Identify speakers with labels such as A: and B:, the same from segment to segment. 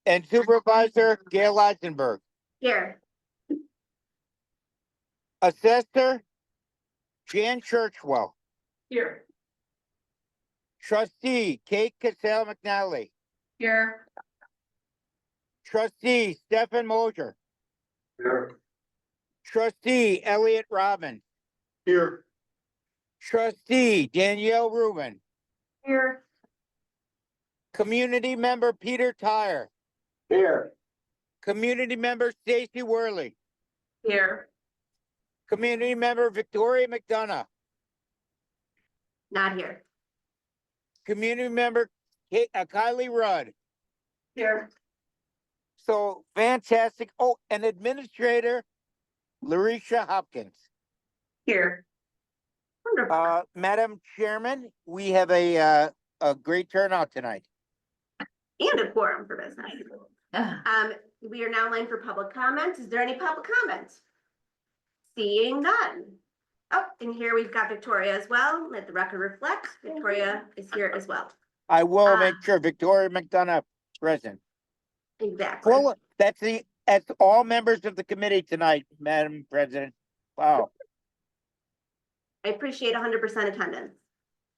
A: And Supervisor Gail Eisenberg.
B: Here.
A: Assessor Jan Churchwell.
B: Here.
A: Trustee Kate Cassell McNally.
B: Here.
A: Trustee Stephen Mosier.
C: Here.
A: Trustee Elliot Robbins.
C: Here.
A: Trustee Danielle Rubin.
B: Here.
A: Community member Peter Tyre.
C: Here.
A: Community member Stacy Worley.
B: Here.
A: Community member Victoria McDonough.
B: Not here.
A: Community member Kylie Rudd.
B: Here.
A: So fantastic. Oh, and Administrator Larisha Hopkins.
B: Here. Wonderful.
A: Madam Chairman, we have a great turnout tonight.
B: And a quorum for business. We are now in line for public comment. Is there any public comment? Seeing none. Oh, and here we've got Victoria as well. Let the record reflect. Victoria is here as well.
A: I will make sure Victoria McDonough present.
B: Exactly.
A: Well, that's all members of the committee tonight, Madam President. Wow.
B: I appreciate 100% attendance.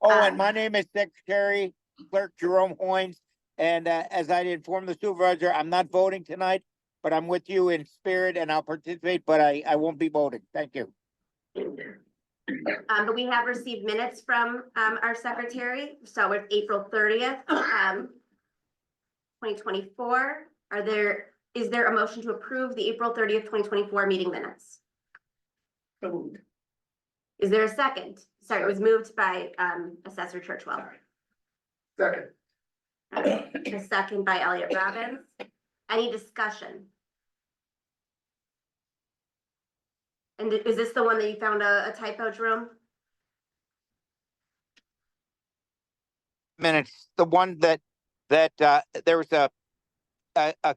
A: Oh, and my name is Secretary Clerk Jerome Hoynes. And as I informed the supervisor, I'm not voting tonight, but I'm with you in spirit and I'll participate, but I won't be voting. Thank you.
B: But we have received minutes from our secretary. So with April 30th, 2024. Is there a motion to approve the April 30th, 2024 meeting minutes? Is there a second? Sorry, it was moved by Assessor Churchwell.
C: Second.
B: Okay, a second by Elliot Robbins. Any discussion? And is this the one that you found a typo, Jerome?
A: Minutes, the one that there was a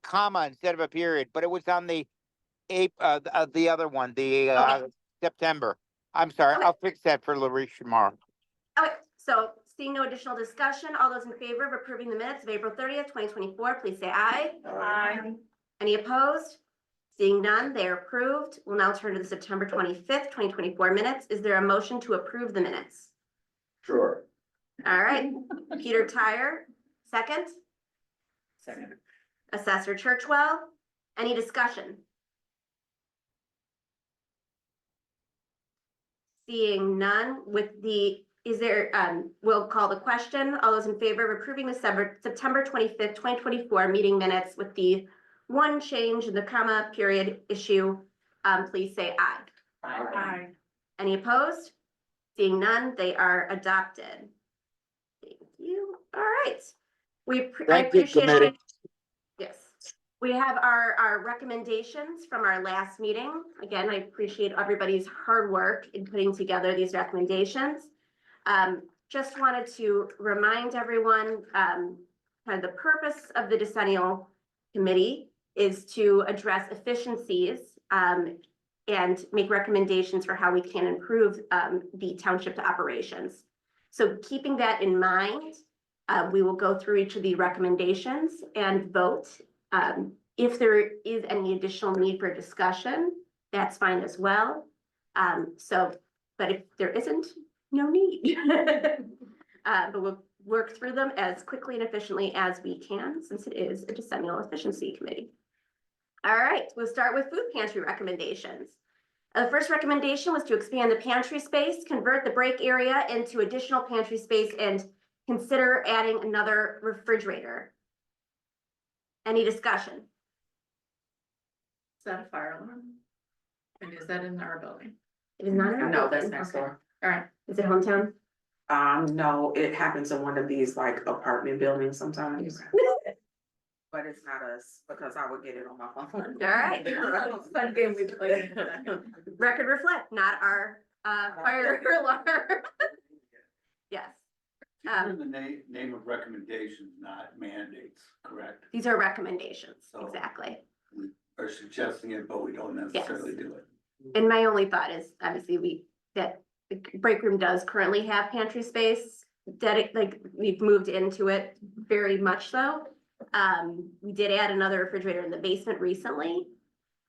A: comma instead of a period, but it was on the other one, the September. I'm sorry,
B: Okay.
A: I'll fix that for Larisha tomorrow.
B: Okay, so seeing no additional discussion, all those in favor of approving the minutes of April 30th, 2024, please say aye.
C: Aye.
B: Any opposed? Seeing none, they are approved. We'll now turn to the September 25th, 2024 minutes. Is there a motion to approve the minutes?
C: Sure.
B: All right, Peter Tyre, second.
C: Second.
B: Assessor Churchwell, any discussion? Seeing none, we'll call the question. All those in favor of approving the September 25th, 2024 meeting minutes with the one change in the comma period issue, please say aye.
C: Aye.
B: Any opposed? Seeing none, they are adopted. Thank you. All right. I appreciate all the. Yes. We have our recommendations from our last meeting. Again, I appreciate everybody's hard work in putting together these recommendations. Just wanted to remind everyone, kind of the purpose of the Decennial Committee is to address efficiencies and make recommendations for how we can improve the township operations. So keeping that in mind, we will go through each of the recommendations and vote. If there is any additional need for discussion, that's fine as well. But if there isn't, no need. But we'll work through them as quickly and efficiently as we can, since it is a Decennial Efficiency Committee. All right, we'll start with food pantry recommendations. The first recommendation was to expand the pantry space, convert the break area into additional pantry space, and consider adding another refrigerator. Any discussion?
D: Is that a fire alarm? And is that in our building?
B: It is not in our
D: No,
B: building.
D: that's next door. All right.
B: Is it hometown?
E: No, it happens in one of these like apartment buildings sometimes. But it's not us, because I would get it on my phone.
B: All right.
D: Fun game we play.
B: Record reflect, not our fire alarm. Yes.
F: These are the name of recommendations, not mandates, correct?
B: These are recommendations,
F: So-
B: exactly.
F: We are suggesting it, but we don't necessarily do it.
B: And my only thought is, obviously, that the break room does currently have pantry space. Like, we've moved into it very much so. We did add another refrigerator in the basement recently.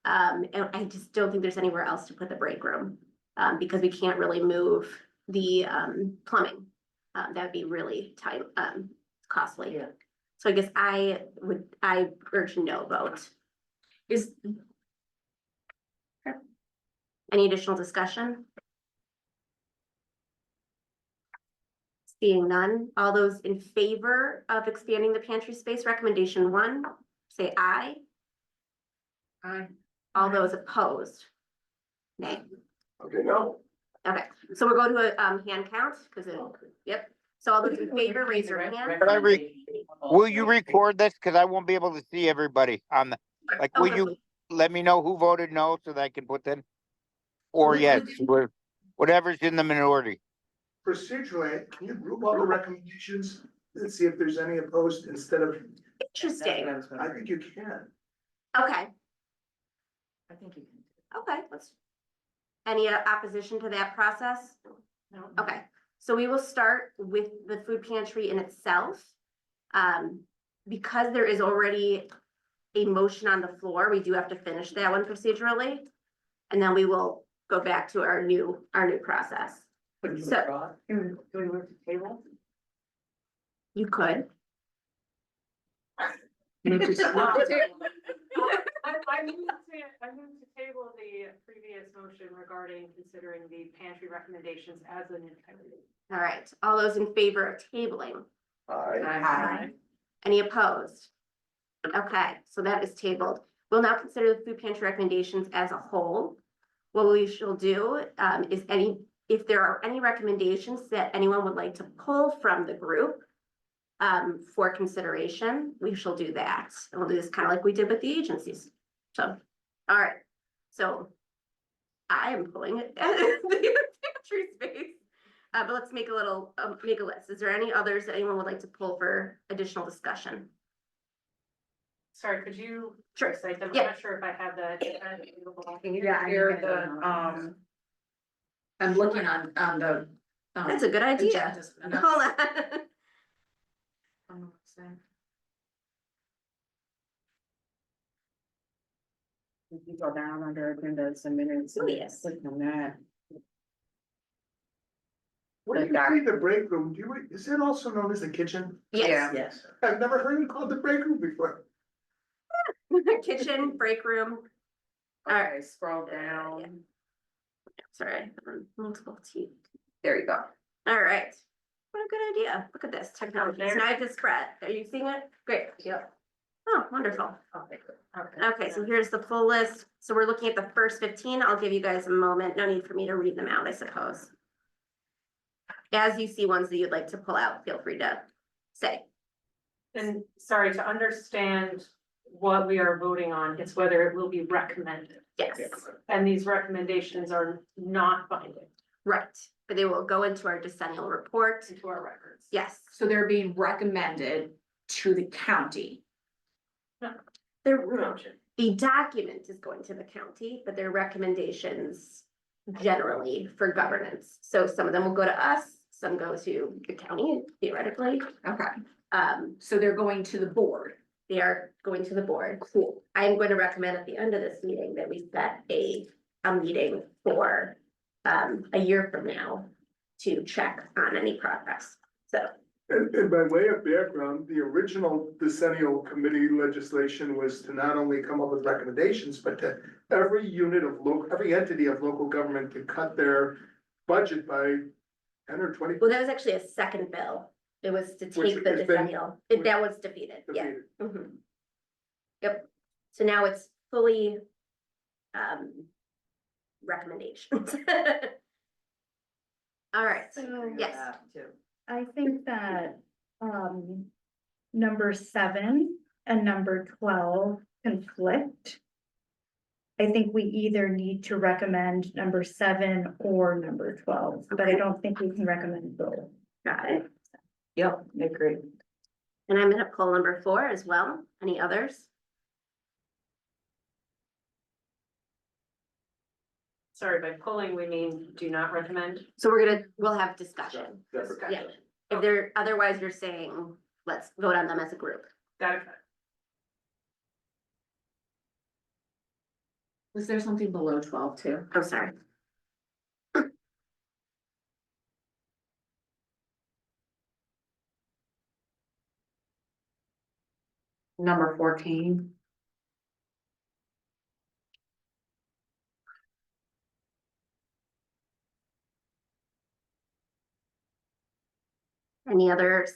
B: And I just don't think there's anywhere else to put the break room, because we can't really move the, plumbing. That would be really time, costly.
C: Yeah.
B: So I guess I urge no vote.
D: Is,
B: Any additional discussion? Seeing none, all those in favor of expanding the pantry space, recommendation 1, say aye.
D: I,
B: All those opposed? Nay.
F: Okay, no.
B: Okay, so we're going to a hand count, because yep. So all those in favor, raise your hand.
A: Will you record this? Cause I won't be able to see everybody on the, like, will you let me know who voted no so that I can put them? Or yes, whatever's in the minority.
G: Procedurally, can you group all the recommendations and see if there's any opposed instead of,
B: Interesting.
G: I think you can.
B: Okay,
C: I think you can.
B: okay, let's. Any opposition to that process?
C: No.
B: Okay, so we will start with the food pantry in itself. Because there is already a motion on the floor, we do have to finish that one procedurally. And then we will go back to our new process. So
C: Do we move to table?
B: you could.
H: I moved to table the previous motion regarding considering the pantry recommendations as an entirety.
B: All right, all those in favor of tabling?
C: Aye.
B: Any opposed? Okay, so that is tabled. We'll now consider the food pantry recommendations as a whole. What we shall do is if there are any recommendations that anyone would like to pull from the group for consideration, we shall do that. And we'll do this kind of like we did with the agencies. So, all right, so I am pulling it the pantry space. But let's make a list. Is there any others that anyone would like to pull for additional discussion?
H: Sorry, could you?
B: Sure.
H: Cite them? I'm
B: Yeah.
H: not sure if I have that.
D: can you
C: Yeah,
D: share
C: I'm
D: the,
C: gonna-
D: I'm looking on the.
B: That's a good idea.
D: agendas.
B: Hold on.
E: If you go down under agendas and minutes.
B: Oh, yes.
E: Click on that.
G: What do you say the break room? Is it also known as the kitchen?
B: Yes,
C: Yes.
G: I've never heard it called the break room before.
B: kitchen, break room. All right.
E: Okay, scroll down.
B: Sorry, multiple T.
E: There you go.
B: All right. What a good idea. Look at this technology.
H: There.
B: Now I just spread. Are you seeing it? Great. Yep. Oh, wonderful. Okay, so here's the full list. So we're looking at the first 15. I'll give you guys a moment. No need for me to read them out, I suppose. As you see ones that you'd like to pull out, feel free to say.
H: And sorry, to understand what we are voting on, it's whether it will be recommended.
B: Yes,
H: And these recommendations are not binding
B: right. But they will go into our decennial report.
H: into our records.
B: Yes,
D: So they're being recommended to the county.
B: the document is going to the county, but their recommendations generally for governance. So some of them will go to us, some go to the county theoretically.
D: Okay, so they're going to the board.
B: They are going to the board. Cool. I'm going to recommend at the end of this meeting that we set a meeting for a year from now to check on any progress. So,
G: And by way of background, the original Decennial Committee legislation was to not only come up with recommendations, but to every every entity of local government to cut their budget by 10 or 20.
B: well, that was actually a second bill. It was to
G: Which
B: take the
G: has been-
B: decennial, that was defeated, yeah.
G: defeated.
B: Mhm. Yep, so now it's fully recommendations. All right,
C: So-
B: yes,
C: I think that, number 7 and number 12 conflict. I think we either need to recommend number 7 or number 12, but I don't think we can recommend both.
B: got it.
E: Yep, I agree.
B: And I'm gonna pull number 4 as well. Any others?
H: Sorry, by pulling, we mean do not recommend.
B: So we'll have discussion. Yeah. If they're, otherwise you're saying, let's vote on them as a group.
H: Got it.
D: Was there something below 12 too?
B: Oh, sorry.
D: Number 14.
B: Any others?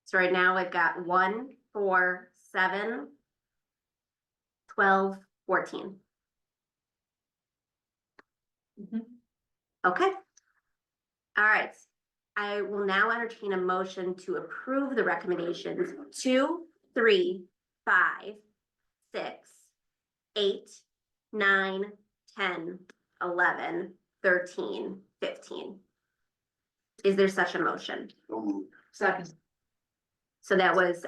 B: So right now we've got 1, 4, 7, 12, 14. Okay. All right. I will now entertain a motion to approve the recommendations 2, 3, 5, 6, 8, 9, 10, 11, 13, 15. Is there such a motion?
F: Don't move.
D: Second.
B: So that was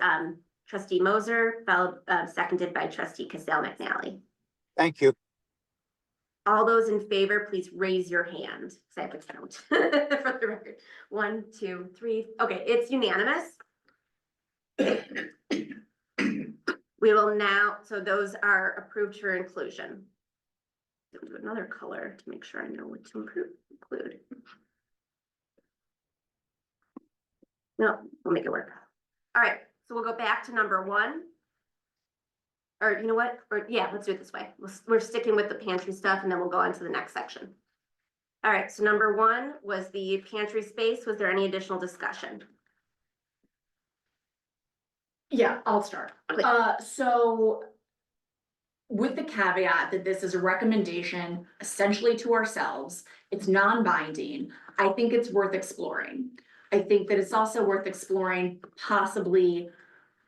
B: trustee Moser, followed, seconded by trustee Cassell McNally.
A: Thank you.
B: All those in favor, please raise your hand, because I have to count for the record. 1, 2, 3, okay, it's unanimous. We will now, so those are approved for inclusion. Do another color to make sure I know what to include. No, we'll make it work. All right, so we'll go back to number 1. Or you know what, or yeah, let's do it this way. We're sticking with the pantry stuff and then we'll go on to the next section. All right, so number 1 was the pantry space. Was there any additional discussion?
I: Yeah, I'll start.
B: Please.
I: So with the caveat that this is a recommendation essentially to ourselves, it's non-binding, I think it's worth exploring. I think that it's also worth exploring possibly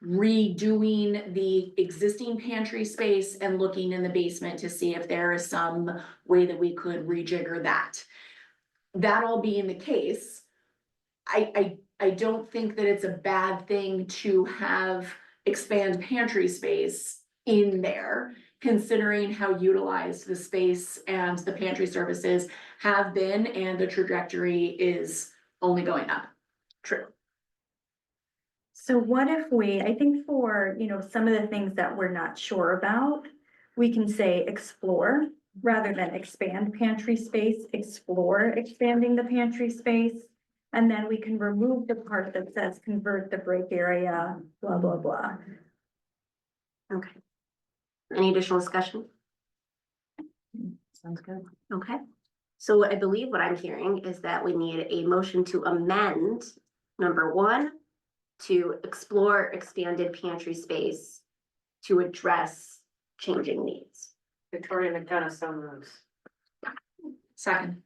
I: redoing the existing pantry space and looking in the basement to see if there is some way that we could rejigger that. That all being the case, I don't think that it's a bad thing to have expand pantry space in there, considering how utilized the space and the pantry services have been, and the trajectory is only going up.
B: True.
C: So what if we, I think for, some of the things that we're not sure about, we can say explore rather than expand pantry space, explore expanding the pantry space. And then we can remove the part that says convert the break area, blah, blah, blah.
B: Okay. Any additional discussion?
D: Sounds good.
B: Okay. So I believe what I'm hearing is that we need a motion to amend number 1 to explore expanded pantry space to address changing needs.
H: Victoria McDonough, so moves.
I: Second.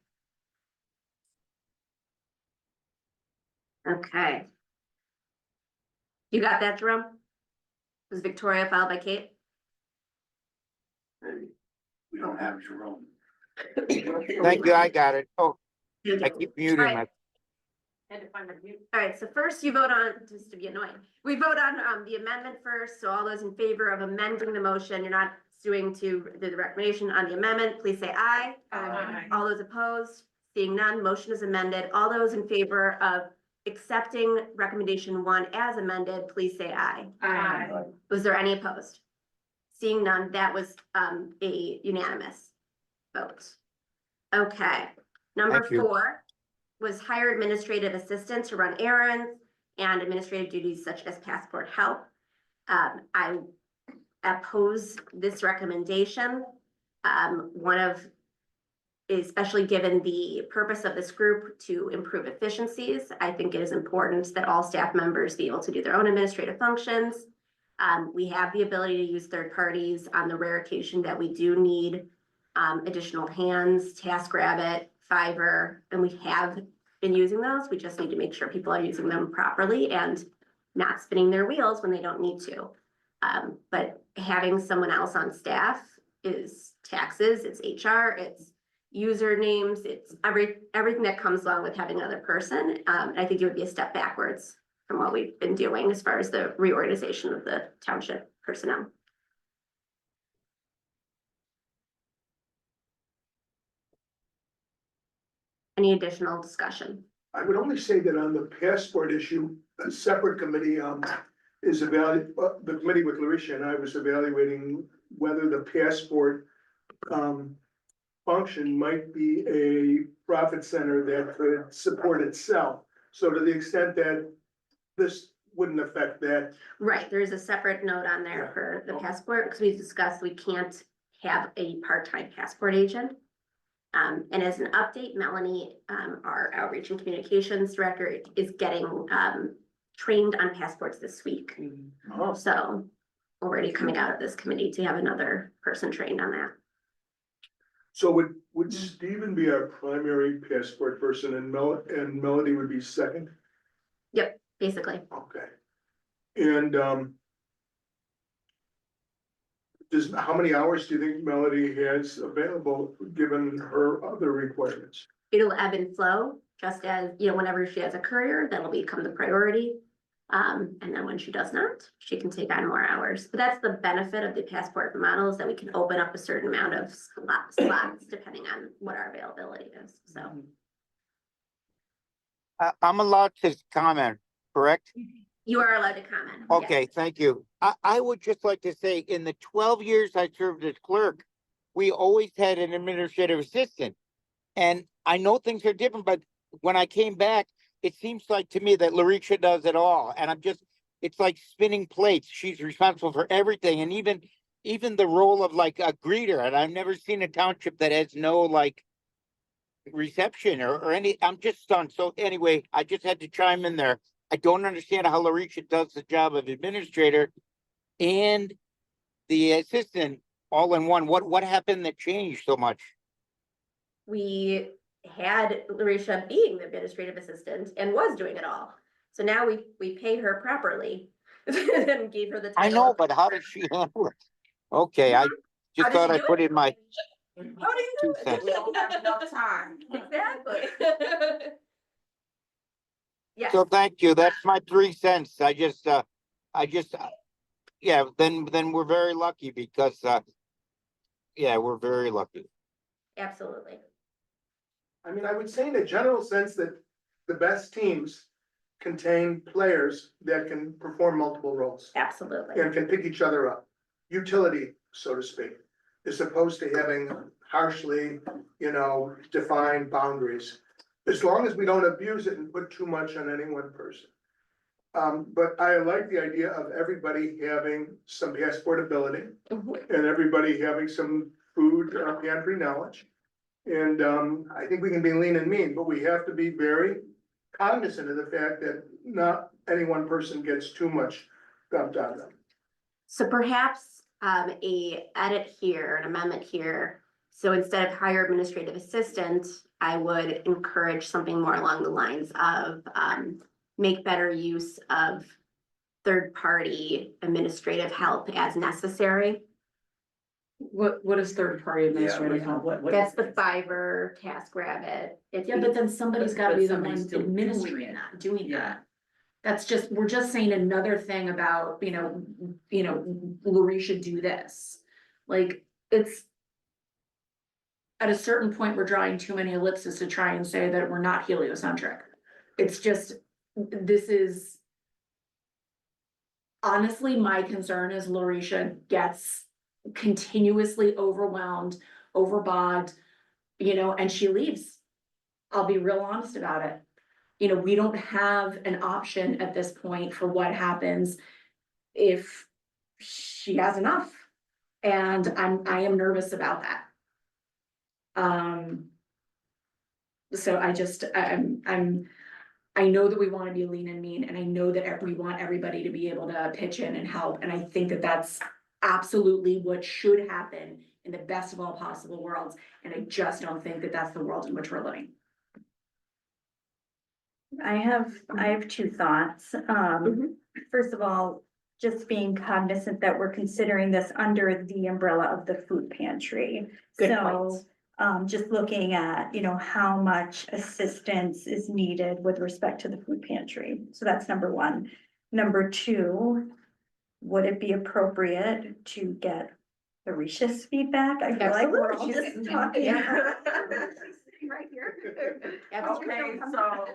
B: Okay. You got that, Jerome? Was Victoria followed by Kate?
F: We don't have Jerome.
A: Thank you. I got it. Oh, I
B: Thank you.
A: keep muting
B: Right.
A: my.
H: Had to find a mute.
B: All right, so first you vote on, just to be annoying, we vote on the amendment first. So all those in favor of amending the motion, you're not doing to the recommendation on the amendment, please say aye.
H: Aye.
B: All those opposed, seeing none, motion is amended. All those in favor of accepting recommendation 1 as amended, please say aye.
H: Aye.
B: Was there any opposed? Seeing none, that was a unanimous vote. Okay, number
A: Thank you.
B: 4 was hire administrative assistant to run errands and administrative duties such as passport help. I oppose this recommendation. Especially given the purpose of this group to improve efficiencies, I think it is important that all staff members be able to do their own administrative functions. We have the ability to use third parties on the rare occasion that we do need additional hands, TaskRabbit, Fiverr, and we have been using those. We just need to make sure people are using them properly and not spinning their wheels when they don't need to. But having someone else on staff is taxes, it's HR, it's usernames, it's everything that comes along with having another person. I think it would be a step backwards from what we've been doing as far as the reorganization of the township personnel. Any additional discussion?
G: I would only say that on the passport issue, a separate committee, is the committee with Larisha and I was evaluating whether the passport function might be a profit center that could support itself. So to the extent that this wouldn't affect that,
B: Right, there's a separate note on there
G: Yeah.
B: for the passport, because we discussed we can't have a part-time passport agent. And as an update, Melanie, our outreach and communications director, is getting, trained on passports this week.
G: oh,
B: So already coming out of this committee to have another person trained on that.
G: so would Stephen be our primary passport person and Melody would be second?
B: Yep, basically.
G: Okay. And, how many hours do you think Melody has available, given her other requirements?
B: It'll ebb and flow, just as, whenever she has a courier, that'll become the priority. And then when she does not, she can take on more hours. But that's the benefit of the passport model, is that we can open up a certain amount of slots depending on what our availability is, so.
A: I'm allowed to comment, correct?
B: You are allowed to comment. yes.
A: Okay, thank you. I would just like to say, in the 12 years I served as clerk, we always had an administrative assistant. And I know things are different, but when I came back, it seems like to me that Larisha does it all. And it's like spinning plates. She's responsible for everything. And even the role of like a greeter. And I've never seen a township that has no like reception or any, I'm just stunned. So anyway, I just had to chime in there. I don't understand how Larisha does the job of administrator and the assistant all in one. What happened that changed so much?
B: We had Larisha being the administrative assistant and was doing it all. So now we pay her properly and gave her the title.
A: I know, but how does she handle it? Okay, I
B: How
A: just
B: did
A: thought
B: she
A: I
B: do
A: put
B: it?
A: in my
B: How do you
A: 2
B: do
A: cents.
E: We don't have enough time.
B: Exactly. Yes,
A: So thank you. That's my 3 cents. Yeah, then we're very lucky because, yeah, we're very lucky.
B: absolutely.
G: I mean, I would say in a general sense that the best teams contain players that can perform multiple roles
B: Absolutely.
G: and can pick each other up. Utility, so to speak, as opposed to having harshly, defined boundaries. As long as we don't abuse it and put too much on any one person. But I like the idea of everybody having some passport ability and everybody having some food pantry knowledge. And I think we can be lean and mean, but we have to be very cognizant of the fact that not any one person gets too much dumped on them.
B: So perhaps a edit here, an amendment here. So instead of hire administrative assistant, I would encourage something more along the lines of make better use of third-party administrative help as necessary.
I: What is third party administrative help?
B: That's the Fiverr, TaskRabbit.
I: Yeah, but then somebody's gotta
D: But
I: be the one
D: somebody's still doing
I: administering
D: it.
I: that, doing
D: Yeah.
I: that. That's just, we're just saying another thing about, Lori should do this. Like, it's. At a certain point, we're drawing too many ellipses to try and say that we're not heliocentric. It's just, this is. Honestly, my concern is Larisha gets continuously overwhelmed, overbogged, and she leaves. I'll be real honest about it. We don't have an option at this point for what happens if she has enough. And I am nervous about that. So I know that we want to be lean and mean, and I know that we want everybody to be able to pitch in and help, and I think that that's absolutely what should happen in the best of all possible worlds, and I just don't think that that's the world in which we're living.
C: I have 2 thoughts. First of all, just being cognizant that we're considering this under the umbrella of the food pantry.
B: Good
C: So,
B: point.
C: just looking at, how much assistance is needed with respect to the food pantry. So that's number 1. Number 2, would it be appropriate to get Larisha's feedback? I feel like we're all
B: Absolutely.
C: just talking.
B: Yeah.
C: Sitting right here.
E: Okay, so,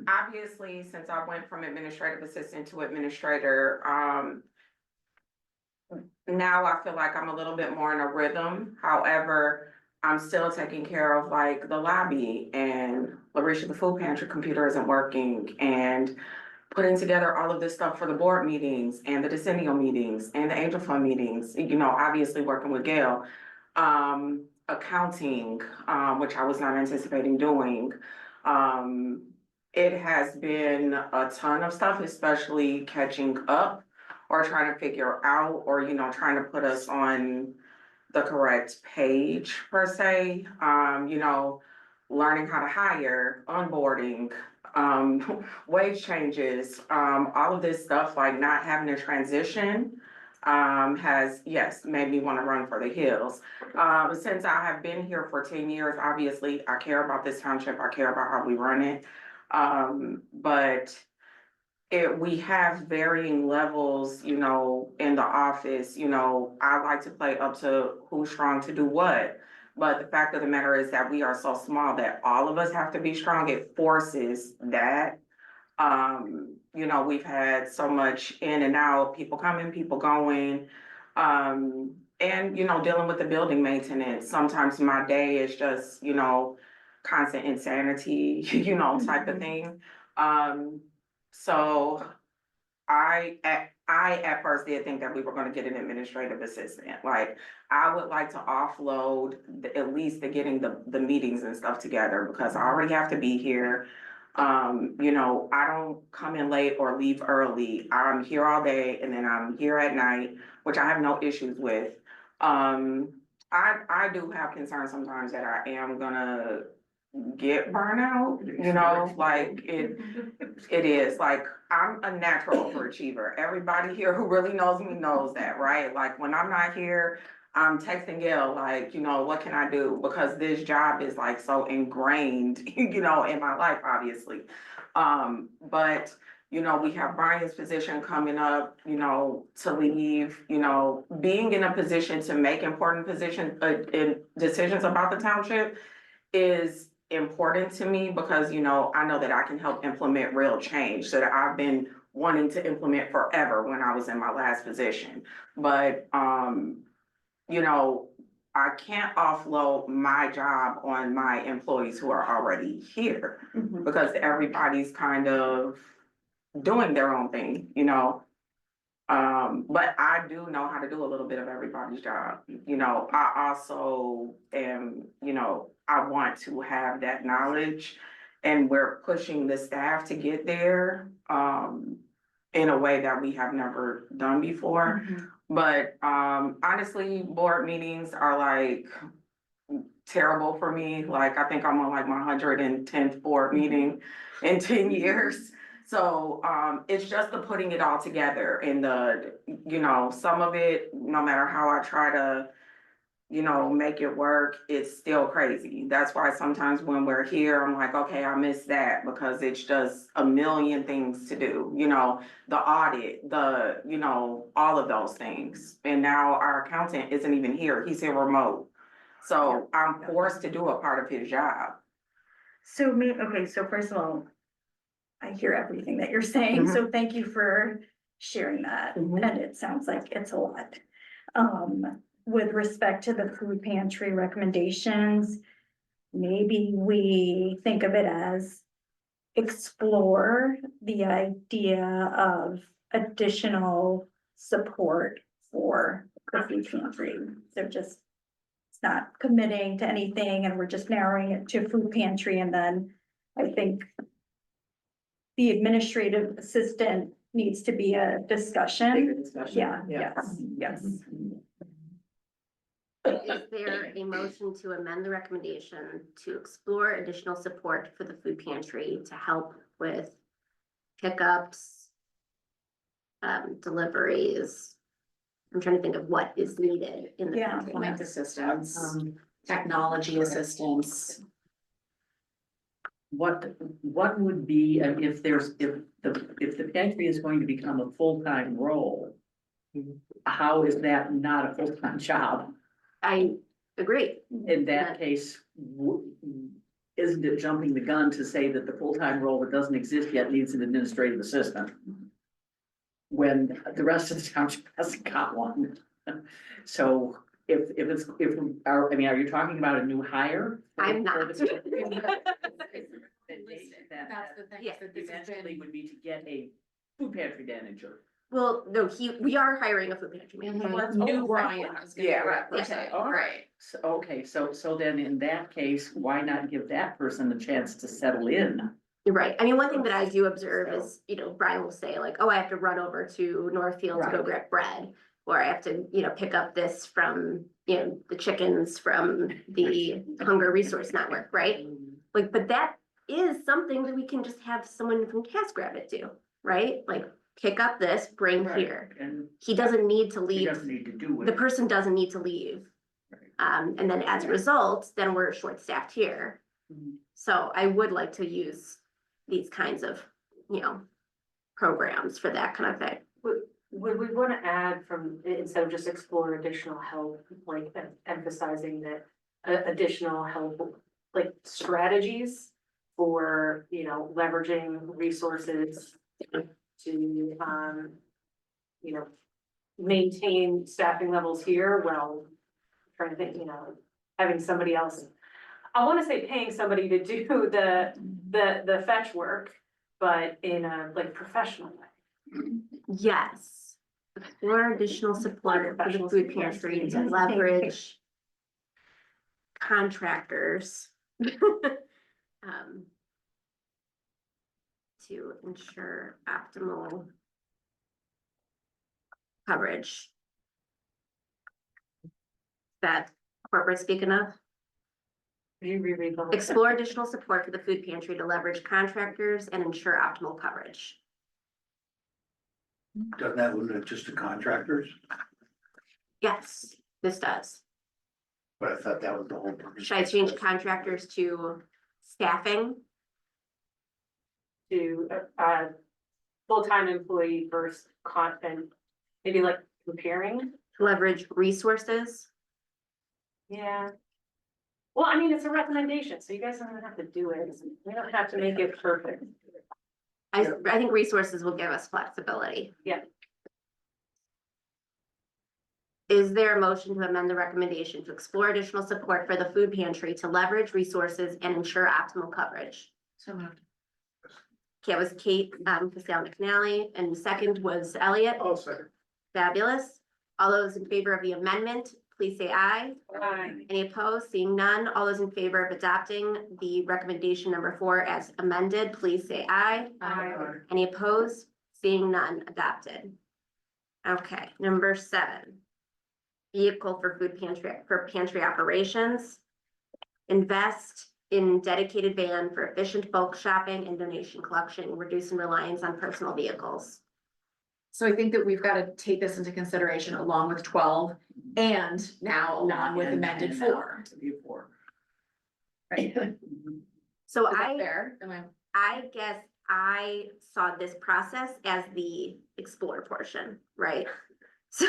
E: obviously, since I went from administrative assistant to administrator, now I feel like I'm a little bit more in a rhythm. However, I'm still taking care of like the lobby and Larisha, the food pantry computer isn't working, and putting together all of this stuff for the board meetings and the decennial meetings and the angel fund meetings, you know, obviously working with Gail. Accounting, which I was not anticipating doing. It has been a ton of stuff, especially catching up or trying to figure out, or, you know, trying to put us on the correct page per se. You know, learning how to hire, onboarding, wage changes, all of this stuff, like not having a transition, has, yes, made me want to run for the hills. Since I have been here for 10 years, obviously, I care about this township, I care about how we run it. But we have varying levels, you know, in the office, you know, I like to play up to who's strong to do what. But the fact of the matter is that we are so small that all of us have to be strong. It forces that. You know, we've had so much in and out, people coming, people going. And, you know, dealing with the building maintenance. Sometimes my day is just, you know, constant insanity, you know, type of thing. So I at first did think that we were gonna get an administrative assistant. Like, I would like to offload at least the getting the meetings and stuff together, because I already have to be here. You know, I don't come in late or leave early. I'm here all day and then I'm here at night, which I have no issues with. I do have concerns sometimes that I am gonna get burnout, you know, like it is, like, I'm a natural overachiever. Everybody here who really knows me knows that, right? Like, when I'm not here, I'm texting Gail, like, you know, what can I do? Because this job is like so ingrained, you know, in my life, obviously. But, you know, we have Brian's position coming up, you know, to leave, you know, being in a position to make important decisions about the township is important to me, because, you know, I know that I can help implement real change that I've been wanting to implement forever when I was in my last position. But, you know, I can't offload my job on my employees who are already here, because everybody's kind of doing their own thing, you know? But I do know how to do a little bit of everybody's job. You know, I also am, you know, I want to have that knowledge, and we're pushing the staff to get there, in a way that we have never done before. But, honestly, board meetings are like terrible for me. Like, I think I'm on like my 110th board meeting in 10 years. So, it's just the putting it all together, and the, you know, some of it, no matter how I try to, you know, make it work, it's still crazy. That's why sometimes when we're here, I'm like, okay, I miss that, because it's just a million things to do, you know, the audit, you know, all of those things. And now our accountant isn't even here, he's here remote. So I'm forced to do a part of his job.
C: So okay, so first of all, I hear everything that you're saying, so thank you for sharing that, and it sounds like it's a lot. With respect to the food pantry recommendations, maybe we think of it as explore the idea of additional support for the food pantry. So just, it's not committing to anything, and we're just narrowing it to food pantry, and then I think the administrative assistant needs to be a discussion. Yeah, yes.
B: Is there a motion to amend the recommendation to explore additional support for the food pantry to help with pickups, deliveries? I'm trying to think of what is needed in the.
C: Yeah.
B: pantry.
I: Point assistance, technology assistance.
J: What would be, if the pantry is going to become a full-time role, how is that not a full-time job?
B: I agree.
J: In that case, isn't it jumping the gun to say that the full-time role that doesn't exist yet needs an administrative assistant? When the rest of the township hasn't got one? So are you talking about a new hire?
B: I'm not.
I: That's the thing,
B: Yeah.
I: that this has
J: Eventually
I: been.
J: would be to get a food pantry manager.
B: Well, no, we are hiring a food pantry manager.
I: New Brian is gonna be
E: Yeah,
I: that
E: right,
I: person,
J: Okay, all right. So, okay, so then in that case, why not give that person the chance to settle in?
B: You're right. I mean, one thing that I do observe is, Brian will say like, oh, I have to run over to Northfield to go
J: Right.
B: grab bread. Or I have to, pick up this from, the chickens from the Hunger Resource Network, right? Like, but that is something that we can just have someone from TaskRabbit do, right? Like, pick up this, bring
J: Right,
B: here.
J: and
B: He doesn't need to
J: he
B: leave,
J: doesn't need to do it.
B: the person doesn't need to leave.
J: Right.
B: And then as a result, then we're short-staffed here.
J: Mhm.
B: So I would like to use these kinds of, programs for that kind of thing.
H: Would we want to add instead of just explore additional help, like emphasizing that additional help, like strategies for, leveraging resources to, maintain staffing levels here, well, trying to think, having somebody else. I want to say paying somebody to do the fetch work, but in a professional way.
B: Yes. Explore additional support for the food pantry to leverage contractors. To ensure optimal coverage. That corporate speak enough?
H: You reread the whole.
B: Explore additional support for the food pantry to leverage contractors and ensure optimal coverage.
F: Doesn't that limit it just to contractors?
B: Yes, this does.
F: But I thought that was the whole purpose.
B: Should I change contractors to staffing?
H: To full-time employee versus content, maybe like comparing.
B: Leverage resources?
H: Yeah. Well, I mean, it's a recommendation, so you guys don't have to do it. We don't have to make it perfect.
B: I think resources will give us flexibility.
H: Yeah.
B: Is there a motion to amend the recommendation to explore additional support for the food pantry to leverage resources and ensure optimal coverage?
I: So moved.
B: Okay, it was Kate, Casale McNally, and the second was Elliot.
G: I'll second.
B: Fabulous. All those in favor of the amendment, please say aye.
H: Aye.
B: Any opposed? Seeing none, all those in favor of adopting the recommendation number 4 as amended, please say aye.
H: Aye.
B: Any opposed? Seeing none, adopted. Okay, number 7. Vehicle for food pantry, for pantry operations. Invest in dedicated van for efficient bulk shopping and donation collection, reducing reliance on personal vehicles.
I: So I think that we've got to take this into consideration along with 12 and now along with amended 4.
J: To be 4. Right.
B: So
I: Is that fair?
B: I guess I saw this process as the explore portion, right? So,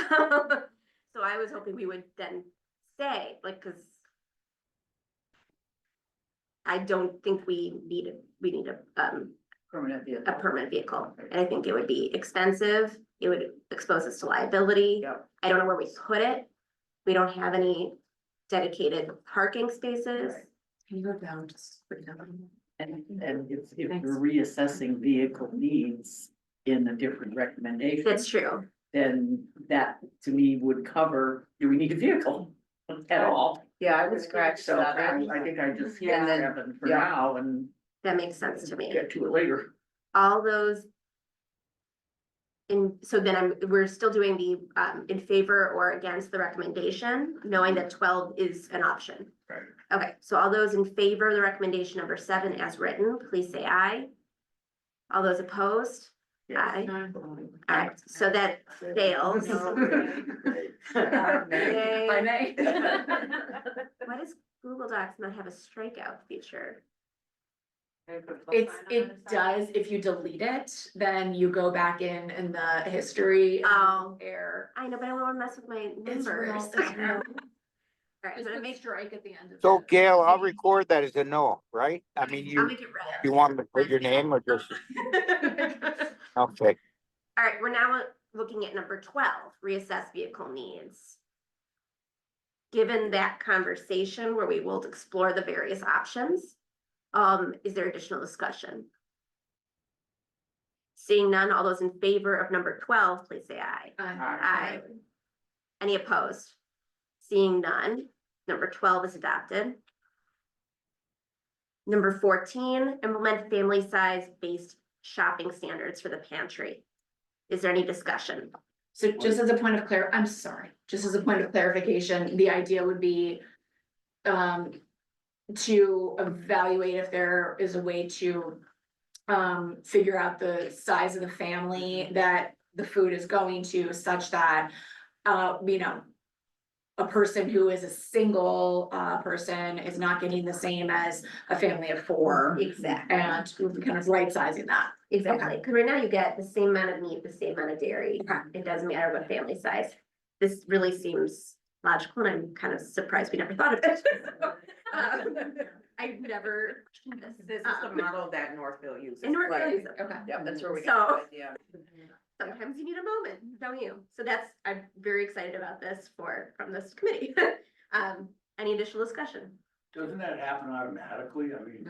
B: so I was hoping we would then say, cause I don't think we need a
J: Permanent vehicle.
B: permanent vehicle. And I think it would be expensive. It would expose us to liability.
J: Yep.
B: I don't know where we put it. We don't have any dedicated parking spaces.
J: Right.
I: Can you go down, just put it down?
J: And if
I: Thanks.
J: you're reassessing vehicle needs in a different recommendation.
B: That's true.
J: Then that to me would cover, do we need a vehicle at all?
K: Yeah, I would scratch
J: So
K: that.
J: I think I just
K: Yeah.
J: get 7 for
K: Yeah.
J: now and
B: That makes sense to me.
J: get to it later.
B: All those. So then we're still doing the in favor or against the recommendation, knowing that 12 is an option.
J: Right.
B: Okay, so all those in favor of the recommendation number 7 as written, please say aye. All those opposed? Aye. All right, so that fails. Yay.
I: If I may.
B: Why does Google Docs not have a strikeout feature?
I: It does, if you delete it, then you go back in the history.
B: Oh.
I: Error.
B: I know, but I don't want to mess with my
I: It's real,
B: numbers.
I: it's real.
B: All right,
I: Just
B: I'm gonna
I: put
B: make
I: strike at the end of
A: So
I: it.
A: Gail, I'll record that as a no, right? I mean,
B: I'll
A: you,
B: make it red.
A: you want me to put your name or just, okay.
B: All right, we're now looking at number 12, reassess vehicle needs. Given that conversation where we will explore the various options, is there additional discussion? Seeing none, all those in favor of number 12, please say aye. Aye. Any opposed? Seeing none, number 12 is adopted. Number 14, implement family size based shopping standards for the pantry. Is there any discussion?
I: So just as a point of I'm sorry, just as a point of clarification, the idea would be to evaluate if there is a way to figure out the size of the family that the food is going to, such that you know, a person who is a single person is not getting the same as a family of 4.
B: Exactly.
I: And kind of right sizing that.
B: Exactly, because right now you get the same amount of meat, the same amount of dairy.
I: Okay.
B: It doesn't matter what family size. This really seems logical, and I'm kind of surprised we never thought of it. I've never.
E: This is the model that Northville uses.
B: In Northville uses it.
I: Okay.
J: Yeah, that's where we
B: So-
J: got the idea.
B: Sometimes you need a moment, don't you? So I'm very excited about this from this committee. Any additional discussion?
F: Doesn't that happen automatically? I mean,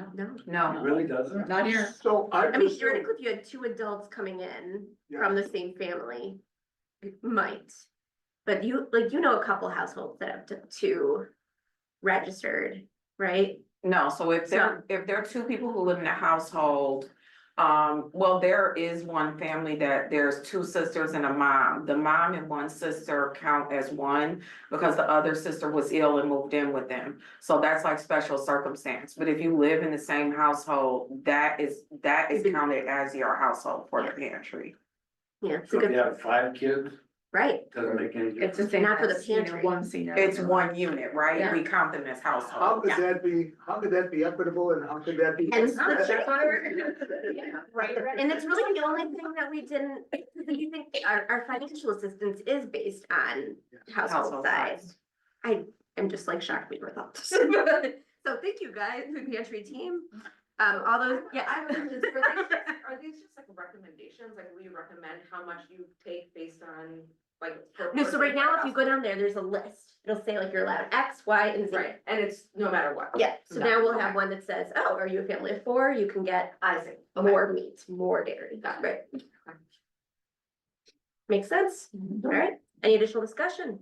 B: No.
F: it really doesn't?
I: Not here.
G: So
B: I mean,
G: presume-
B: theoretically, if you had 2 adults coming in
G: Yeah.
B: from the same family, it might. But you know a couple households that have 2 registered, right?
E: No, so if there are 2 people who live in a household, well, there is one family that there's 2 sisters and a mom. The mom and one sister count as one because the other sister was ill and moved in with them. So that's like special circumstance. But if you live in the same household, that is counted as your household for the pantry.
B: Yeah, it's a
F: So if you
B: good,
F: have 5 kids,
B: right?
F: doesn't make any
I: It's
F: difference.
I: the same
B: Not for the
I: as, you know,
B: pantry.
I: one senior.
E: It's one unit, right?
I: Yeah.
E: We count them as
G: How
E: household.
G: could that be, equitable and how could that be?
B: Hence the
H: Right.
B: And it's really the only thing that we didn't, because you think our financial assistance is based on household
E: Household
B: size. I'm just like shocked we never thought this. So thank you guys, the pantry team. All those, yeah.
H: Are these just like recommendations, like will you recommend how much you take based on like? per
B: No, so right
H: person
B: now,
H: per
B: if you go down there, there's a list. It'll say like you're allowed X, Y, and Z.
H: Right, and it's no matter what.
B: Yeah, so
H: No,
B: now we'll
H: okay.
B: have one that says, oh, are you a family of 4? You can get
H: I see.
B: more meat, more dairy, right? Makes sense? All right, any additional discussion?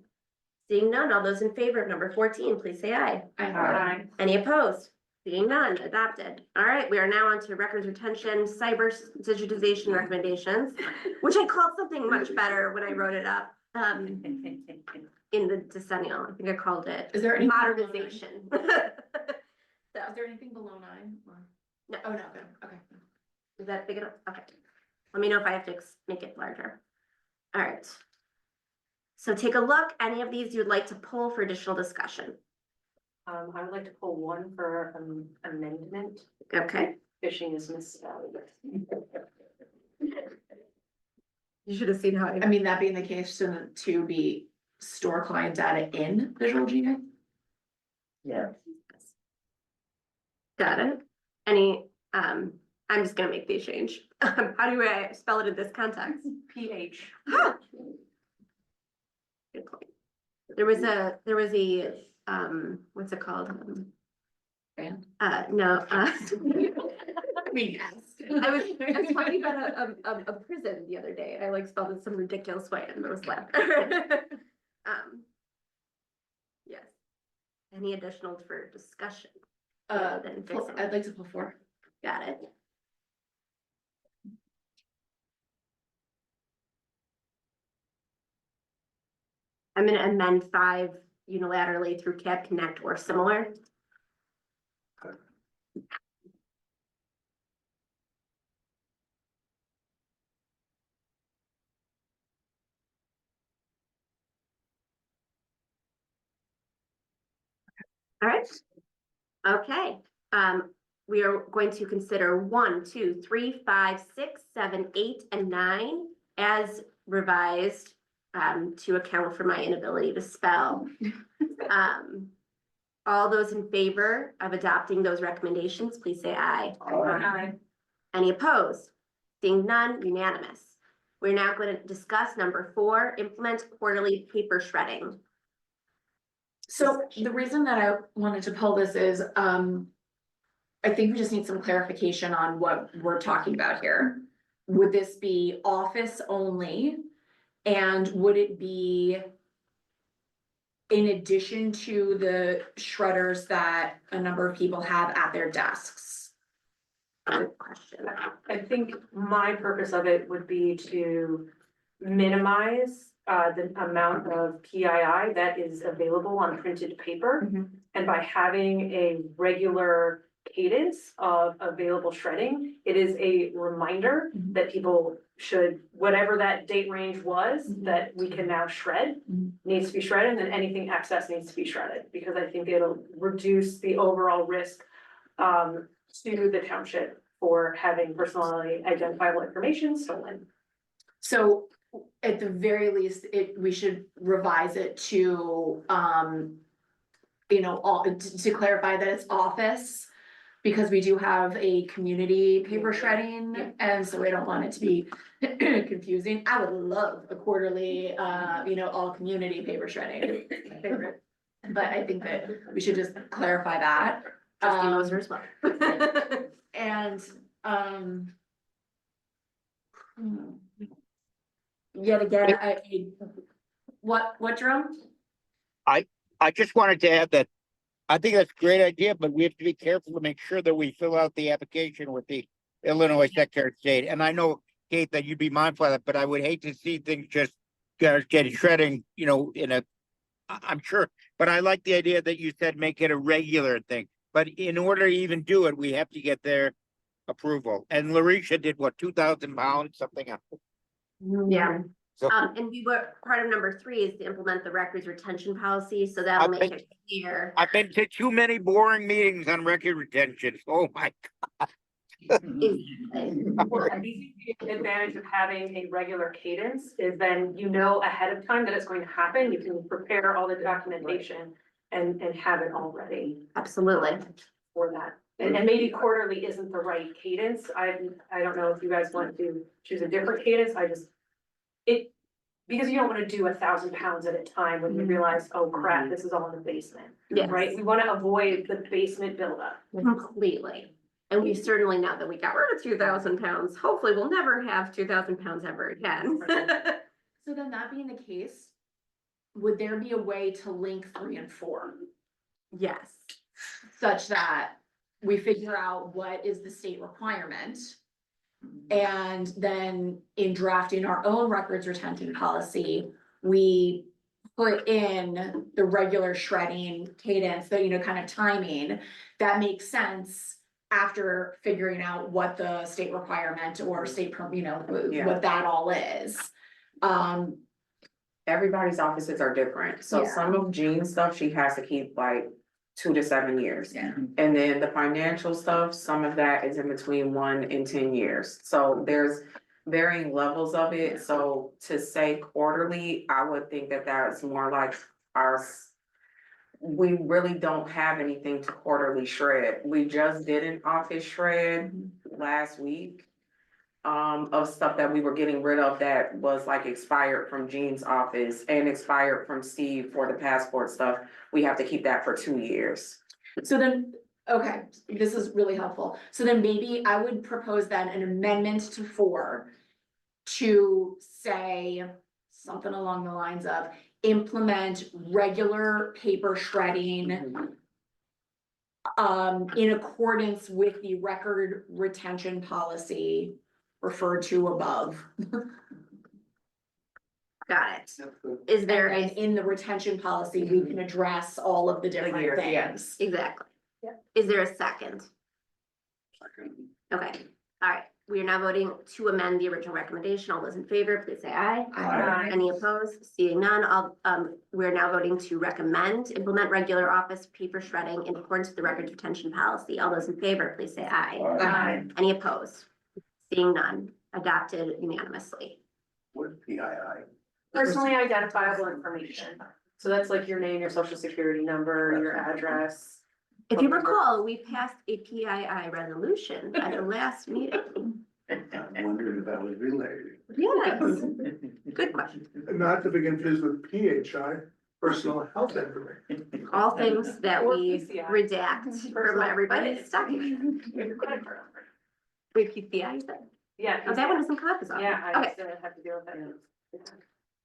B: Seeing none, all those in favor of number 14, please say aye.
I: Aye.
B: Any opposed? Seeing none, adopted. All right, we are now on to records retention, cyber digitization recommendations, which I called something much better when I wrote it up, in the Decennial. I think I called it
I: Is there any
B: modernization. So,
I: Is there anything below 9?
B: no,
I: Oh, no, good, okay.
B: is that big enough? Okay. Let me know if I have to make it larger. All right. So take a look, any of these you'd like to pull for additional discussion.
H: I would like to pull one for amendment.
B: Okay,
H: Fishing is misspelled.
B: you should have seen how
I: I mean, that being the case, to be store client data in Visual GA?
J: Yeah.
B: got it. Any, I'm just gonna make these change. How do I spell it in this context?
H: PH.
B: Good point. There was a, what's it called?
I: Band?
B: No,
I: I mean, yes.
B: I was talking about a prison the other day. I like spelled it some ridiculous way and it was left. Yes. Any additional for discussion? Then fixing.
I: I'd like to pull 4.
B: Got it. I'm gonna amend 5 unilaterally through Cab Connect or similar. All right. Okay, we are going to consider 1, 2, 3, 5, 6, 7, 8, and 9 as revised to account for my inability to spell. All those in favor of adopting those recommendations, please say aye.
H: Aye.
B: Any opposed? Seeing none, unanimous. We're now going to discuss number 4, implement quarterly paper shredding.
I: So the reason that I wanted to pull this is, I think we just need some clarification on what we're talking about here. Would this be office only? And would it be in addition to the shredders that a number of people have at their desks?
B: Good question.
H: I think my purpose of it would be to minimize the amount of PII that is available on printed paper.
I: Mhm.
H: And by having a regular cadence of available shredding, it is a reminder
I: Mhm.
H: that people should, whatever that date range was,
I: Mhm.
H: that we can now shred,
I: Mhm.
H: needs to be shredded, and anything excess needs to be shredded, because I think it'll reduce the overall risk to the township for having personally identifiable information stolen.
I: So at the very least, we should revise it to, to clarify that it's office. Because we do have a community paper shredding, and so we don't want it to be confusing. I would love a quarterly, all community paper shredding. My favorite. But I think that we should just clarify that.
B: Trustee Moser as well.
I: And, yet again, what, Jerome?
A: I just wanted to add that I think that's a great idea, but we have to be careful to make sure that we fill out the application with the Illinois Secretary of State. And I know, Kate, that you'd be mindful of that, but I would hate to see things just get shredding, I'm sure. But I like the idea that you said make it a regular thing. But in order to even do it, we have to get their approval. And Larisha did what, 2,000 pounds, something else.
B: Yeah.
A: So
B: And we were, part of number 3 is to implement the records retention policy, so that'll
A: I've
B: make
A: been-
B: it clear.
A: I've been to too many boring meetings on record retention. Oh my.
H: Well, I think the advantage of having a regular cadence is then you know ahead of time that it's going to happen, you can prepare all the documentation and have it all ready
B: Absolutely.
H: for that. And maybe quarterly isn't the right cadence, I don't know if you guys want to choose a different cadence, because you don't wanna do 1,000 pounds at a time when you realize, oh crap, this is all in the basement,
B: Yes.
H: right? We wanna avoid the basement buildup.
B: Completely. And we certainly, now that we got rid of 2,000 pounds, hopefully we'll never have 2,000 pounds ever again.
I: So then that being the case, would there be a way to link 3 and 4?
B: Yes.
I: Such that we figure out what is the state requirement? And then in drafting our own records retention policy, we put in the regular shredding cadence, the kind of timing that makes sense after figuring out what the state requirement or state, what that all is.
E: Everybody's offices are different, so
I: Yeah.
E: some of Jean's stuff, she has to keep like 2 to 7 years.
I: Yeah.
E: And then the financial stuff, some of that is in between 1 and 10 years, so there's varying levels of it, so to say quarterly, I would think that that's more like we really don't have anything to quarterly shred, we just did an office shred last week. Of stuff that we were getting rid of that was like expired from Jean's office and expired from Steve for the passport stuff. We have to keep that for 2 years.
I: So then, okay, this is really helpful. So then maybe I would propose then an amendment to 4 to say something along the lines of implement regular paper shredding in accordance with the record retention policy referred to above.
B: Got it. Is there
I: And in the retention policy, we can address all of the different
E: years, yeah.
I: things.
B: exactly.
H: Yeah.
B: Is there a second? Okay, all right. We are now voting to amend the original recommendation. All those in favor, please say aye.
I: Aye.
B: Any opposed? Seeing none, we're now voting to recommend, implement regular office paper shredding in accordance with the records retention policy. All those in favor, please say aye.
I: Aye.
B: Any opposed? Seeing none, adopted unanimously.
F: What is PII?
H: Personally identifiable information, so that's like your name, your social security number, your address.
B: If you recall, we passed a PII resolution at the last meeting.
F: I'm wondering if that was related.
B: Yes, good question.
G: Not to be confused with PHI, personal health information.
B: All things that
H: Or
B: we
H: PCI.
B: redact from everybody's document. Wait, PCI, you said?
H: Yeah.
B: Oh, that one doesn't come up as often.
H: Yeah, I
B: Okay,
H: just have to deal with that.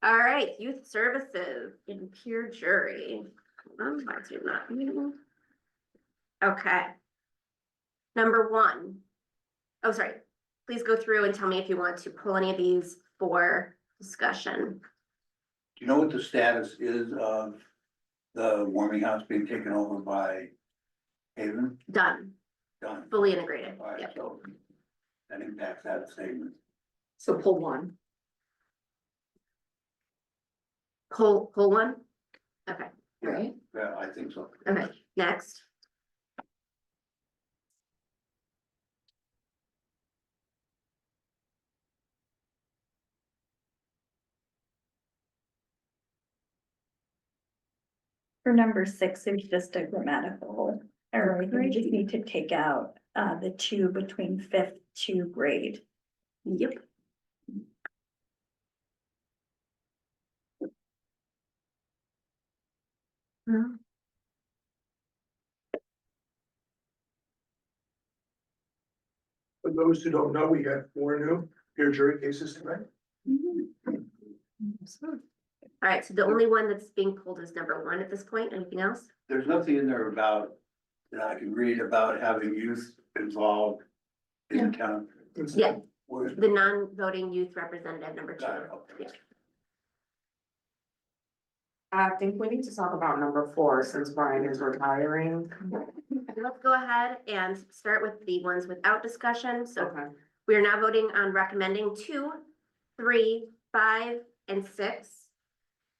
B: all right, youth services in peer jury. Why is it not meeting? Okay. Number one. Oh, sorry. Please go through and tell me if you want to pull any of these for discussion.
F: Do you know what the status is of the warming house being taken over by Haven?
B: Done,
F: Done.
B: fully integrated.
F: All right,
B: Yep.
F: so that impacts that statement.
I: So pull one.
B: Pull one? Okay,
I: Right.
F: Yeah, I think so.
B: okay, next.
C: For number 6, there's just a grammatical error. I think we just need to take out the 2 between 5th to grade.
B: Yep. Hmm.
G: For those who don't know, we got 4 new peer jury cases tonight.
B: All right, so the only one that's being pulled is number 1 at this point. Anything else?
F: There's nothing in there about, that I can read about having youth involved in town.
B: Yeah,
F: Where's-
B: the non-voting youth representative, number 2.
F: Got it, okay.
B: Yeah.
E: I think we need to talk about number 4 since Brian is retiring.
B: Let's go ahead and start with the ones without discussion. So
E: Okay.
B: we are now voting on recommending 2, 3, 5, and 6.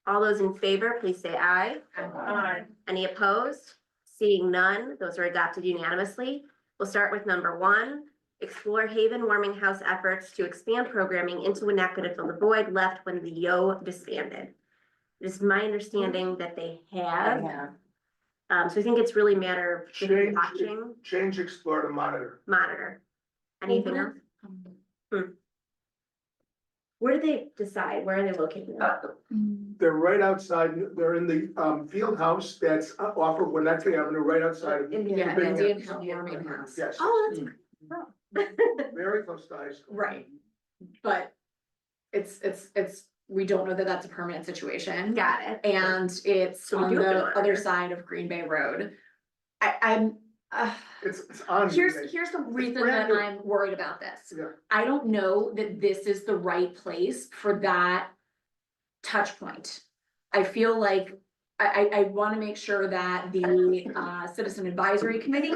B: All those in favor, please say aye.
E: Aye.
B: Any opposed? Seeing none, those are adopted unanimously. We'll start with number 1. Explore Haven Warming House efforts to expand programming into Winnetka to fill the void left when the YO disbanded. It is my understanding that they have. So I think it's really a matter of just
G: Change,
B: watching,
G: change, explore to monitor.
B: monitor. Anything else? Where do they decide? Where are they located?
G: They're right outside, they're in the field house that's off of Winnetka Avenue, right outside of.
I: Yeah,
G: the big-
I: Indian warming house.
G: Yes,
B: Oh, that's
G: very close to high school.
I: Right. But it's, we don't know that that's a permanent situation.
B: got it.
I: And it's
B: So we
I: on
B: do have to
I: the
B: monitor.
I: other side of Green Bay Road. I'm,
G: It's on.
I: here's the reason
G: brand
I: that
G: new.
I: I'm worried about this.
G: Yeah.
I: I don't know that this is the right place for that touch point. I feel like I wanna make sure that the Citizen Advisory Committee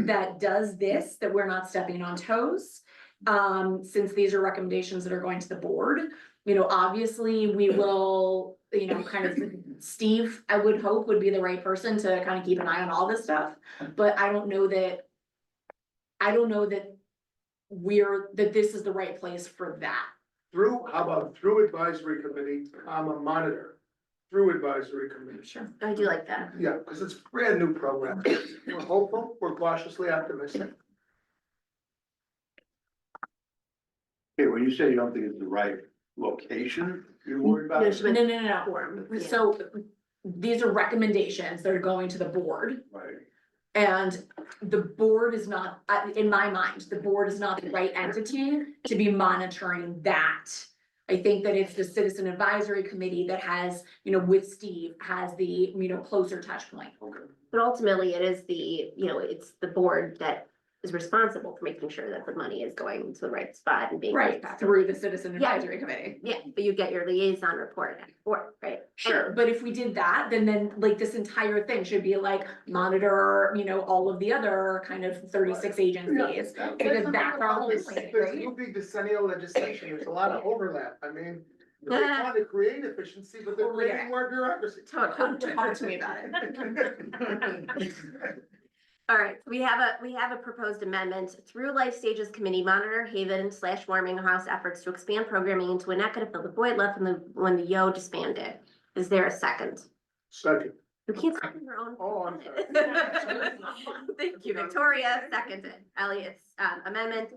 I: that does this, that we're not stepping on toes. Since these are recommendations that are going to the board, you know, obviously we will, you know, kind of, Steve, I would hope would be the right person to kind of keep an eye on all this stuff. But I don't know that that this is the right place for that.
G: Through, how about through advisory committee, monitor, through advisory committee.
I: Sure.
B: I do like that.
G: Yeah, because it's a brand new program. We're hopeful, we're cautiously optimistic.
F: Okay, when you say you don't think it's the right location, you're worried about
B: No,
F: it?
B: she meant
I: No.
B: form. Yeah.
I: So these are recommendations that are going to the board.
F: Right.
I: And the board is not, in my mind, the board is not the right entity to be monitoring that. I think that it's the Citizen Advisory Committee that has, you know, with Steve, has the, you know, closer touch point.
B: But ultimately, it is the, you know, it's the board that is responsible for making sure that the money is going to the right spot and being.
I: Right, through the Citizen
B: Yeah.
I: Advisory Committee.
B: Yeah, but you get your liaison report, or, right?
I: Sure, but if we did that, then like this entire thing should be like monitor, you know, all of the other kind of 36 agencies. Because that's our whole
G: This
I: point, right?
G: will be decennial legislation, there's a lot of overlap, I mean, they're trying to create efficiency, but they're
I: Totally get
G: creating
I: it.
G: more bureaucracy.
I: Talk to me about it.
B: All right, we have a proposed amendment through Life Stages Committee, monitor Haven/warming house efforts to expand programming into Winnetka to fill the void left when the YO disbanded. Is there a second?
G: Second,
B: You can't second your own.
G: Oh, I'm
B: Thank you, Victoria, seconded. Elliot's amendment.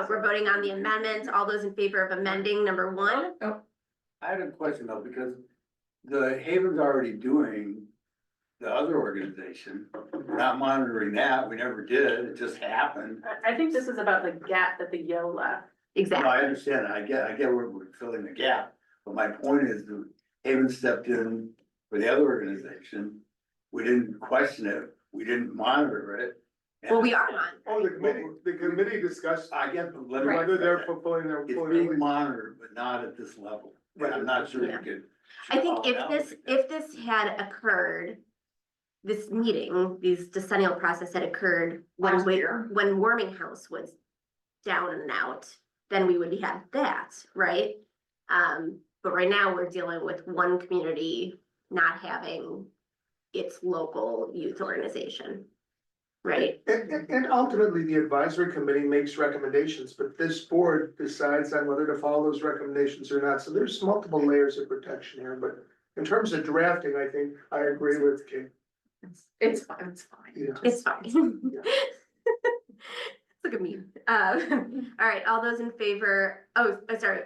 B: We're voting on the amendment. All those in favor of amending number 1?
F: I had a question though, because the Haven's already doing the other organization. We're not monitoring that. We never did. It just happened.
H: I think this is about the gap that the yo left.
F: No,
B: Exactly.
F: I understand. I get where we're filling the gap. But my point is the Haven stepped in for the other organization. We didn't question it. We didn't monitor it.
B: Well, we are on.
G: Oh, the committee discussed
F: I get, let me.
G: whether they're fulfilling their.
F: It's being monitored, but not at this level. And I'm not sure you
B: Yeah.
F: could.
B: I think
F: call it out like that.
B: if this had occurred, this meeting, this decennial process had occurred
I: Last year.
B: when Warming House was down and out, then we would have that, right? But right now, we're dealing with one community not having its local youth organization, right?
G: And ultimately, the advisory committee makes recommendations, but this board decides on whether to follow those recommendations or not. So there's multiple layers of protection here, but in terms of drafting, I think I agree with Kate.
I: It's fine, it's fine.
G: Yeah.
B: It's fine. Look at me. All right, all those in favor, sorry.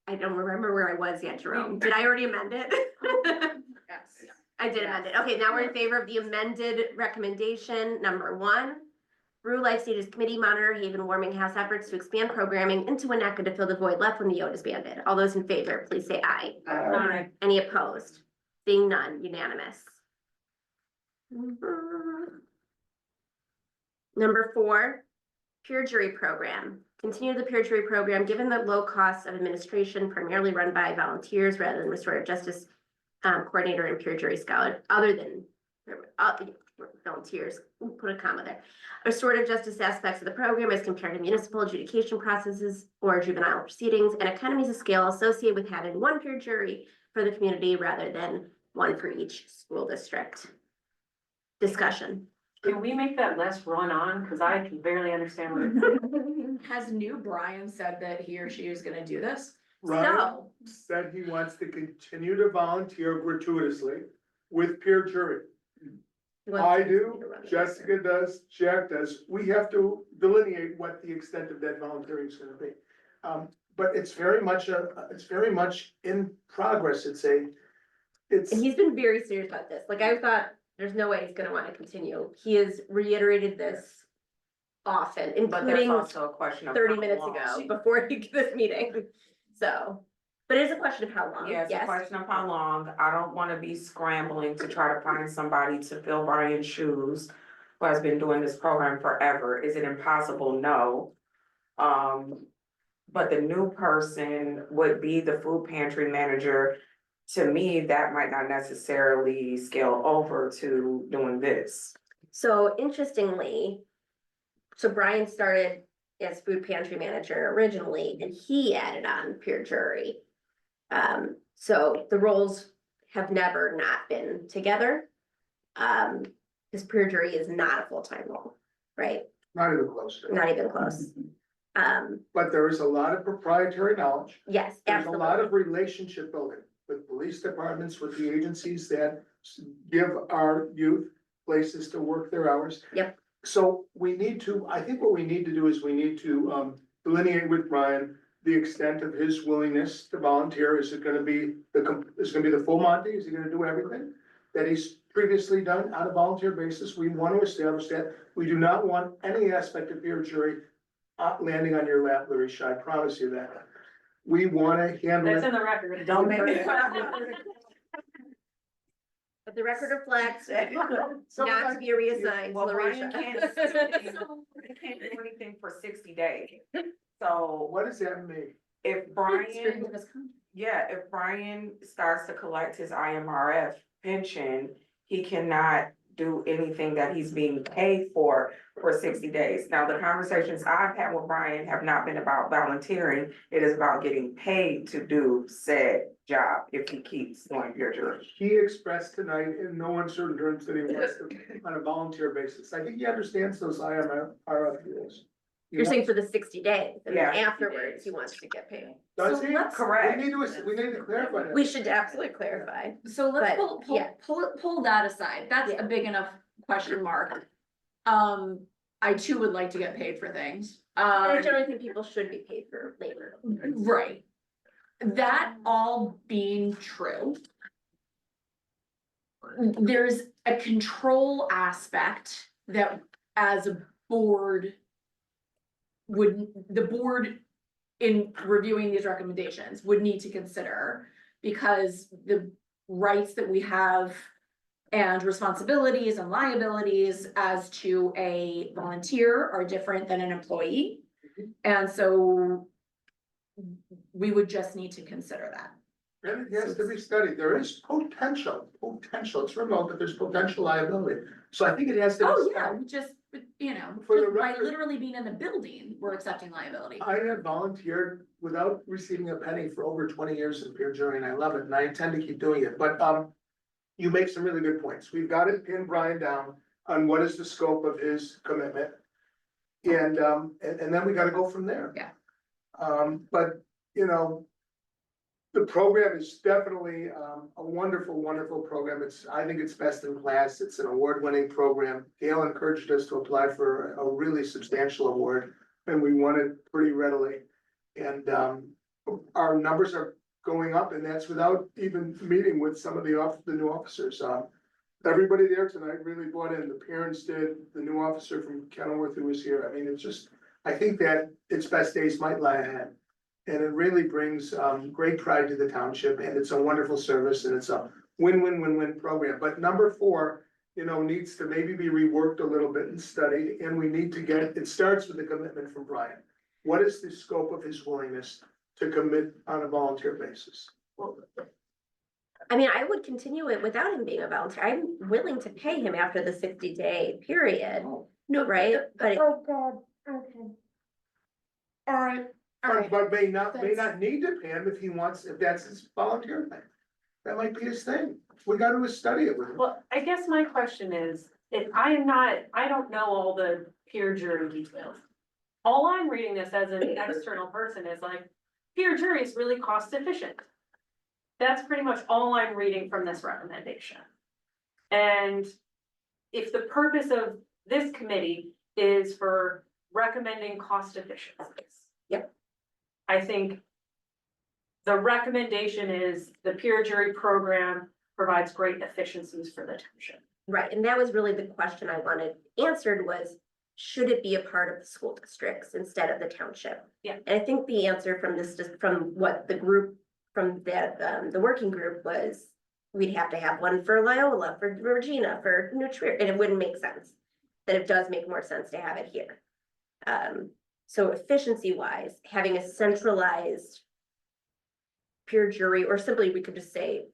B: I don't remember where I was yet, Jerome. Did I already amend it?
I: Yes.
B: I did amend it. Okay, now we're in favor of the amended recommendation, number 1. Brew Life Stages Committee monitor Haven Warming House efforts to expand programming into Winnetka to fill the void left when the Yo disbanded. All those in favor, please say aye.
H: Aye.
B: Any opposed? Seeing none, unanimous. Number 4, peer jury program. Continue the peer jury program, given the low cost of administration primarily run by volunteers rather than restorative justice coordinator and peer jury scholar, other than volunteers, put a comma there. Restorative justice aspects of the program as compared to municipal adjudication processes or juvenile proceedings, and economies of scale associated with having one peer jury for the community rather than one for each school district. Discussion.
H: Can we make that less run on? Cause I can barely understand what it's.
I: Has new Brian said that he or she is gonna do this?
G: Ryan
B: So-
G: said he wants to continue to volunteer gratuitously with peer jury. I do, Jessica does, Jack does. We have to delineate what the extent of that volunteering is gonna be. But it's very much in progress. It's
B: And he's been very serious about this. Like, I thought, there's no way he's gonna wanna continue. He has reiterated this often,
E: But there's
B: including
E: also a question of.
B: 30
E: how
B: minutes
E: long.
B: ago, before this meeting. So, but it is a question of how long,
E: Yeah, it's a
B: yes.
E: question of how long. I don't wanna be scrambling to try to find somebody to fill Brian's shoes who has been doing this program forever. Is it impossible? No. But the new person would be the food pantry manager. To me, that might not necessarily scale over to doing this.
B: So interestingly, so Brian started as food pantry manager originally, and he added on peer jury. So the roles have never not been together. Because peer jury is not a full-time role, right?
G: not even close to it.
B: Not even close.
G: But there is a lot of proprietary knowledge.
B: Yes,
G: There's a lot
B: absolutely.
G: of relationship building with police departments, with the agencies that give our youth places to work their hours.
B: Yep.
G: So I think what we need to do is we need to delineate with Brian the extent of his willingness to volunteer. Is it gonna be the full Monty? Is he gonna do everything that he's previously done on a volunteer basis? We want to establish that. We do not want any aspect of peer jury landing on your lap, Larisha, I promise you that. We wanna handle
H: That's
G: it.
H: in the record.
E: Don't make it.
B: But the record reflects
G: So
B: not to be reassigned,
E: Well, Brian
B: Larisha.
E: can't do anything for 60 days. So
G: What does that mean?
E: if Brian starts to collect his IMRF pension, he cannot do anything that he's being paid for 60 days. Now, the conversations I've had with Brian have not been about volunteering. It is about getting paid to do said job if he keeps doing peer jury.
G: He expressed tonight in no uncertain terms that he wants to on a volunteer basis. I think he understands those IMRF rules.
B: You're saying for the 60 days, and then
E: Yeah.
B: afterwards he wants to get paid.
G: Does
B: So
G: he?
B: let's-
E: Correct.
G: We need to clarify that.
B: We should absolutely clarify.
I: So let's
B: But, yeah.
I: pull that aside. That's
B: Yeah.
I: a big enough question mark. I too would like to get paid for things.
B: And I generally think people should be paid for labor.
I: Right. That all being true. There's a control aspect that as a board. The board in reviewing these recommendations would need to consider. Because the rights that we have and responsibilities and liabilities as to a volunteer are different than an employee. And so we would just need to consider that.
G: And it has to be studied. There is potential, it's remote, but there's potential liability. So I think it has to be
I: Oh, yeah,
G: studied.
I: just,
G: For the
I: just by
G: record-
I: literally being in the building, we're accepting liability.
G: I have volunteered without receiving a penny for over 20 years in peer jury, and I love it, and I intend to keep doing it, but, you make some really good points. We've got to pin Brian down on what is the scope of his commitment. And then we gotta go from there.
I: Yeah.
G: But, you know, the program is definitely, a wonderful, wonderful program. I think it's best in class. It's an award-winning program. Gail encouraged us to apply for a really substantial award, and we won it pretty readily. And, our numbers are going up, and that's without even meeting with some of the new officers. Everybody there tonight really bought in. The parents did, the new officer from Kenilworth who was here. I mean, it's just, I think that its best days might lie ahead. And it really brings, great pride to the township, and it's a wonderful service, and it's a win-win-win-win program. But number 4, you know, needs to maybe be reworked a little bit and studied, and we need to it starts with a commitment from Brian. What is the scope of his willingness to commit on a volunteer basis?
B: I mean, I would continue it without him being a volunteer. I'm willing to pay him after the 60-day period,
I: No,
B: right? But
C: Oh, God, okay.
I: Alright,
G: But may not
I: That's-
G: need to pay him if that's his volunteer thing. That might be his thing. We got to study it with him.
H: Well, I guess my question is, if I don't know all the peer jury details. All I'm reading this as an external person is like, peer jury is really cost efficient. That's pretty much all I'm reading from this recommendation. And if the purpose of this committee is for recommending cost efficiencies.
B: Yep.
H: I think the recommendation is the peer jury program provides great efficiencies for the township.
B: right, and that was really the question I wanted answered was, should it be a part of the school districts instead of the township?
H: Yeah.
B: And I think the answer from this, just from what the group, from that, the working group was, we'd have to have one for Loyola, for Regina, for New Trier, and it wouldn't make sense. That it does make more sense to have it here. So efficiency wise, having a centralized peer jury, or simply we could just say,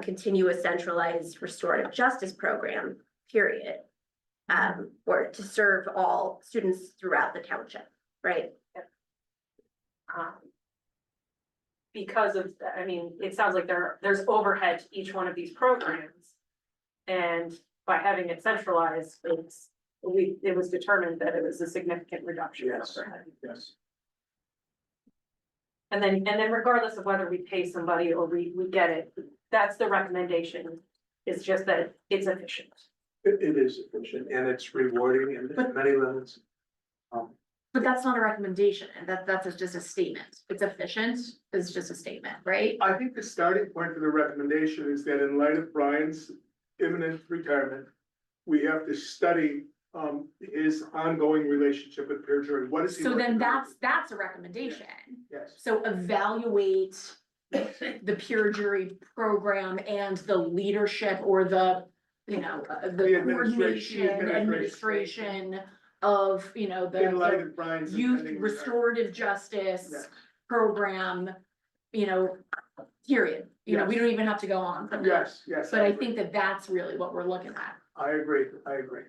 B: continue a centralized restorative justice program, period. Or to serve all students throughout the township, right?
H: Because of, I mean, it sounds like there's overhead to each one of these programs. And by having it centralized, it was determined that it was a significant reduction in
G: Yes.
H: overhead.
G: Yes.
H: And then regardless of whether we pay somebody or we get it, that's the recommendation. It's just that it's efficient.
G: It is efficient and it's rewarding in many levels.
I: but that's not a recommendation, and that's just a statement. It's efficient, it's just a statement, right?
G: I think the starting point for the recommendation is that in light of Brian's imminent retirement, we have to study his ongoing relationship with peer jury. What is he?
I: So then
G: looking for?
I: that's a recommendation.
G: Yes.
I: So evaluate the peer jury program and the leadership or the
G: The administration
I: administration of,
G: In light
I: the
G: of Brian's
I: youth
G: impending
I: restorative justice
G: Yes.
I: program, period. We
G: Yes.
I: don't even have to go on from
G: retirement.
I: that.
G: Yes, yes.
I: But I
G: agree.
I: think that that's really what we're looking at.
G: I agree, I agree.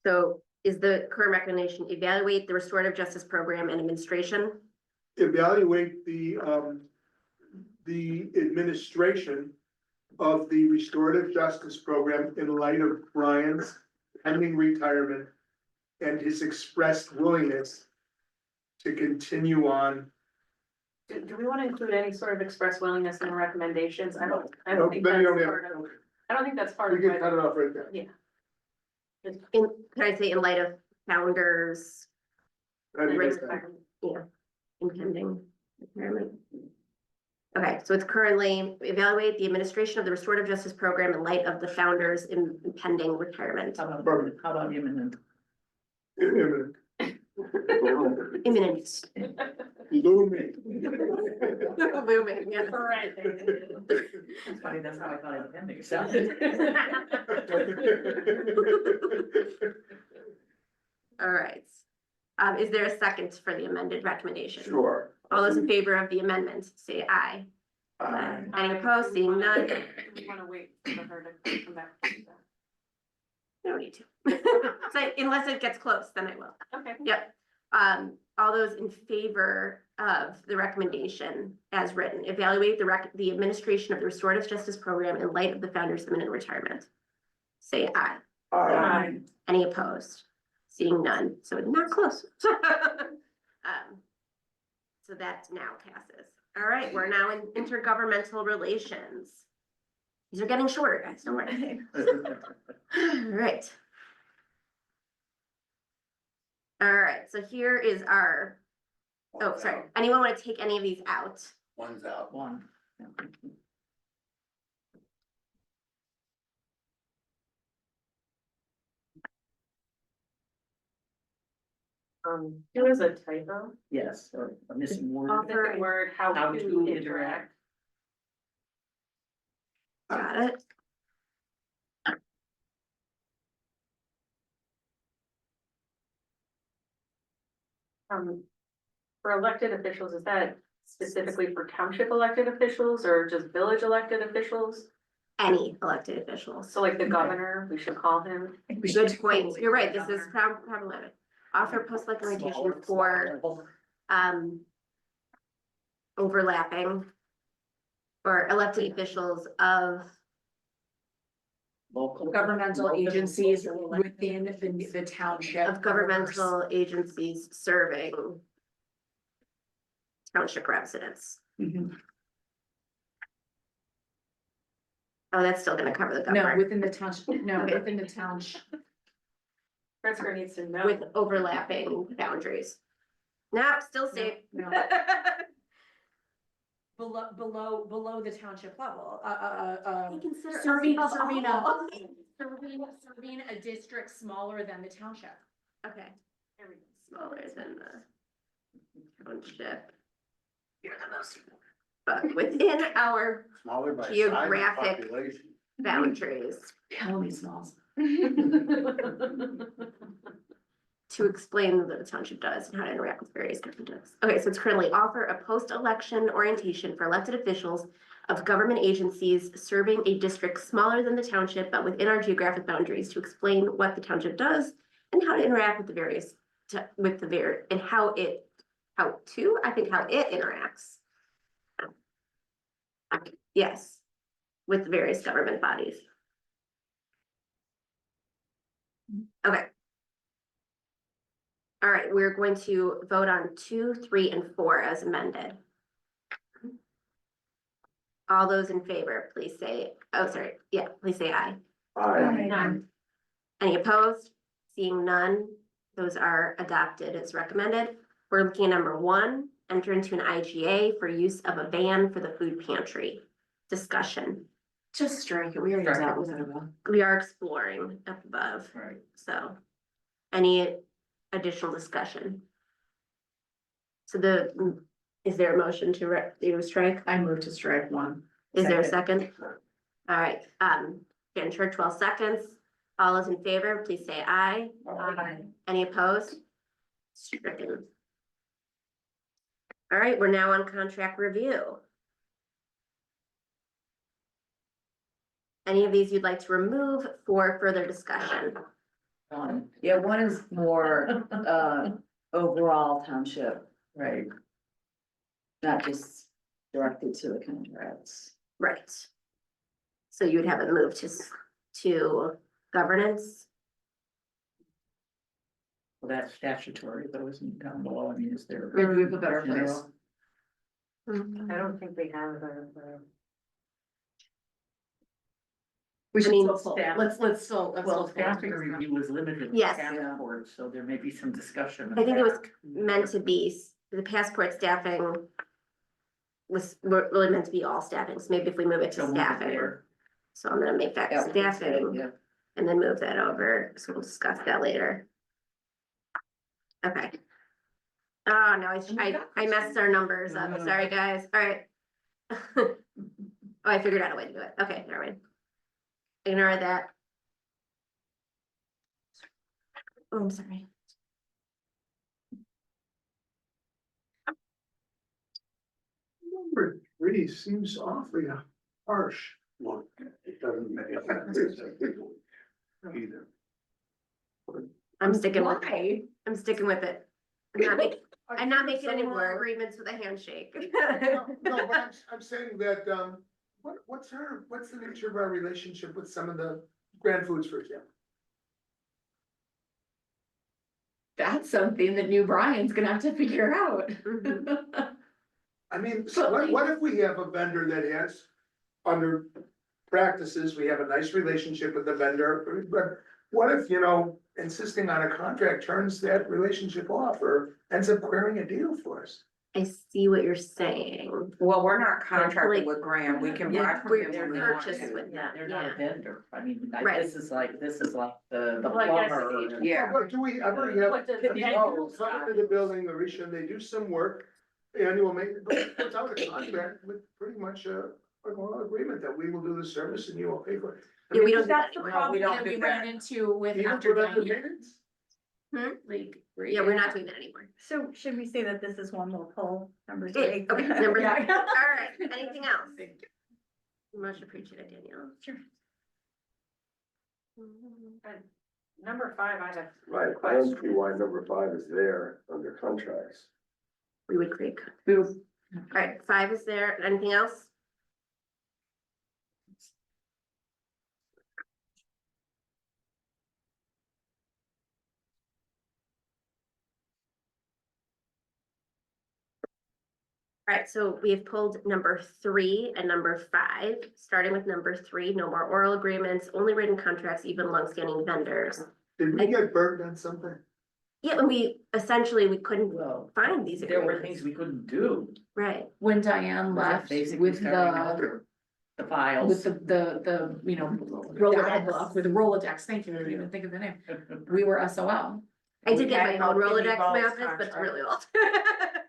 B: So is the current recommendation evaluate the restorative justice program and administration
G: evaluate the administration of the restorative justice program in light of Brian's pending retirement and his expressed willingness to continue on.
H: Do we wanna include any sort of express willingness in the recommendations? I don't
G: No,
H: think
G: then
H: that's
G: you don't have-
H: part of,
G: okay.
H: I don't think that's part
G: We
H: of.
G: can
H: my-
G: cut it off right there.
B: Can I say in light of founders,
G: I think that's
B: Right.
G: fine.
B: yeah, impending retirement? Okay, so it's currently evaluate the administration of the restorative justice program in light of the founders' impending retirement.
J: How about,
G: Perfect.
J: how about imminent?
G: Imminent.
B: Imminent.
G: Looming.
B: Looming, yes.
J: It's funny, that's how I thought impending sounded.
B: All right. Is there a second for the amended recommendation?
F: Sure.
B: All those in favor of the amendment, say aye. Any opposed, seeing none?
H: We wanna wait for her to come back.
B: No need to. So unless it gets close, then I will.
H: Okay.
B: Yep. All those in favor of the recommendation as written, evaluate the administration of the restorative justice program in light of the founder's imminent retirement. Say aye.
H: Aye.
B: Any opposed? Seeing none, so it's not close. So that now passes. All right, we're now in intergovernmental relations. These are getting shorter, guys, don't worry. All right. All right, so here is our, oh, sorry, anyone want to take any of these out?
F: One's out.
J: One.
H: There was a typo.
J: Yes, or a missing word.
B: Offer-
H: Word, how
J: How
H: to
J: to
H: interact.
B: Got it?
H: For elected officials, is that specifically for township elected officials or just village elected officials?
B: Any elected officials.
H: So like the governor, we should call him.
B: Good point. You're right. This is problematic. Offer post-election orientation for overlapping or elected officials of
J: Local.
I: Governmental agencies within the township.
B: governmental agencies serving township residents.
J: Mhm.
B: Oh, that's still gonna cover the
I: No,
B: governor
I: within the township, no, within the township.
H: Pritzker needs to know.
B: with overlapping boundaries. Nope, still safe.
I: No. Below the township level,
B: They consider us
I: serving
B: above
I: a
B: all.
I: district smaller than the township.
B: Okay. Smaller than the township,
F: You're the most.
B: but within our
F: Smaller by size of
B: Geographic.
F: population.
B: boundaries
I: Colony smalls.
B: to explain what the township does and how to interact with various different districts. Okay, so it's currently offer a post-election orientation for elected officials of government agencies serving a district smaller than the township, but within our geographic boundaries to explain what the township does and how to interact with the various, and how it interacts. Yes, with the various government bodies. Okay. All right, we're going to vote on 2, 3, and 4 as amended. All those in favor, please say, oh, sorry, yeah, please say aye.
H: None.
B: Any opposed? Seeing none, those are adopted as recommended. We're looking at number 1, enter into an IGA for use of a van for the food pantry. Discussion.
I: Just strike it, we already dealt with it.
B: We are exploring up above,
J: Right.
B: so any additional discussion? So is there a motion to strike?
J: I move to strike one.
B: Is there a second? All right, again, for 12 seconds. All those in favor, please say aye.
J: Aye.
B: Any opposed? Stricken. All right, we're now on contract review. Any of these you'd like to remove for further discussion?
K: Yeah, one is more, overall township,
J: Right. not just directed to the contracts.
B: Right. So you would have it moved to governance.
J: Well, that's statutory, but it wasn't down below, I mean, is there?
I: Maybe we have a better place.
J: general?
H: I don't think we have a.
I: We should
B: I mean,
I: still,
J: staff-
I: let's still.
J: Well, staffing review was limited to
B: Yes.
J: passport, so there may be some discussion. of
B: I think it was
J: that.
B: meant to be, the passport staffing was really meant to be all staffing, so maybe if we move it
J: So
B: to
J: move it
B: staffing.
J: there.
B: So I'm gonna make that
J: Yeah,
B: staffing
J: yeah.
B: and then move that over, so we'll discuss that later. Okay. Oh, no, I messed our numbers up, sorry, guys, alright. Oh, I figured out a way to do it, okay, never mind. Ignore that. Oh, I'm sorry.
G: Number 3 seems awfully harsh.
F: Well, it doesn't make sense either.
B: I'm sticking with it,
I: Why?
B: I'm sticking with it. I'm not making any more agreements with a handshake.
G: No, but I'm saying that, what's the nature of our relationship with some of the Grand Foods, for example?
I: That's something that new Brian's gonna have to figure out.
B: Mhm.
G: I mean, so what if we have a vendor that has, under practices, we have a nice relationship with the vendor, but what if, insisting on a contract turns that relationship off or ends up querying a deal for us?
B: I see what you're saying.
E: Well, we're not contracted
B: Like-
E: with Graham, we can
J: Yeah,
E: buy from
B: we're
E: him when we want
B: purchased
E: to.
B: with them,
J: They're not a
B: yeah.
J: vendor, I mean,
B: Right.
J: this is like the
H: Well, I guess
J: plumber.
H: it-
E: Yeah.
G: But do we ever have,
H: What does the
G: come
H: vendor-
G: into the building, Marisha, and they do some work, annual maintenance, puts out a contract with pretty much an oral agreement that we will do the service and you will pay for it. I
B: Yeah, we
G: mean,
B: don't do that
I: That's the
B: anymore.
I: problem
E: we don't
I: that
E: do
I: we
E: that.
I: ran into with
G: Even
I: after
G: for vendor
I: Diane.
G: maintenance?
I: Like.
B: Yeah, we're not doing that anymore.
C: So should we say that this is one we'll pull, number
B: Yeah,
C: 3?
B: okay, number
I: Yeah.
B: three. All right, anything else? Much appreciated, Danielle.
I: Sure.
H: Number 5, I have.
K: Right, I don't see why number 5 is there under contracts.
B: We would create.
I: We were-
B: All right, 5 is there. Anything else? All right, so we have pulled number 3 and number 5, starting with number 3, no more oral agreements, only written contracts, even longstanding vendors.
G: Did we get burned on something?
B: Yeah, and we couldn't
J: Well,
B: find these
J: there were
B: agreements.
J: things we couldn't do.
B: Right,
I: When Diane
J: Was that
I: left
J: basically
I: with
J: starting
I: the,
J: over the files.
I: with the, Rolodex book, with Rolodex, thank you, I didn't even think of the name. We were SOL.
B: I did
E: We
B: get
E: had
B: my own
E: no Pitney
B: Rolodex in my
E: Bowes
B: office, but it's
E: contract.
B: really old.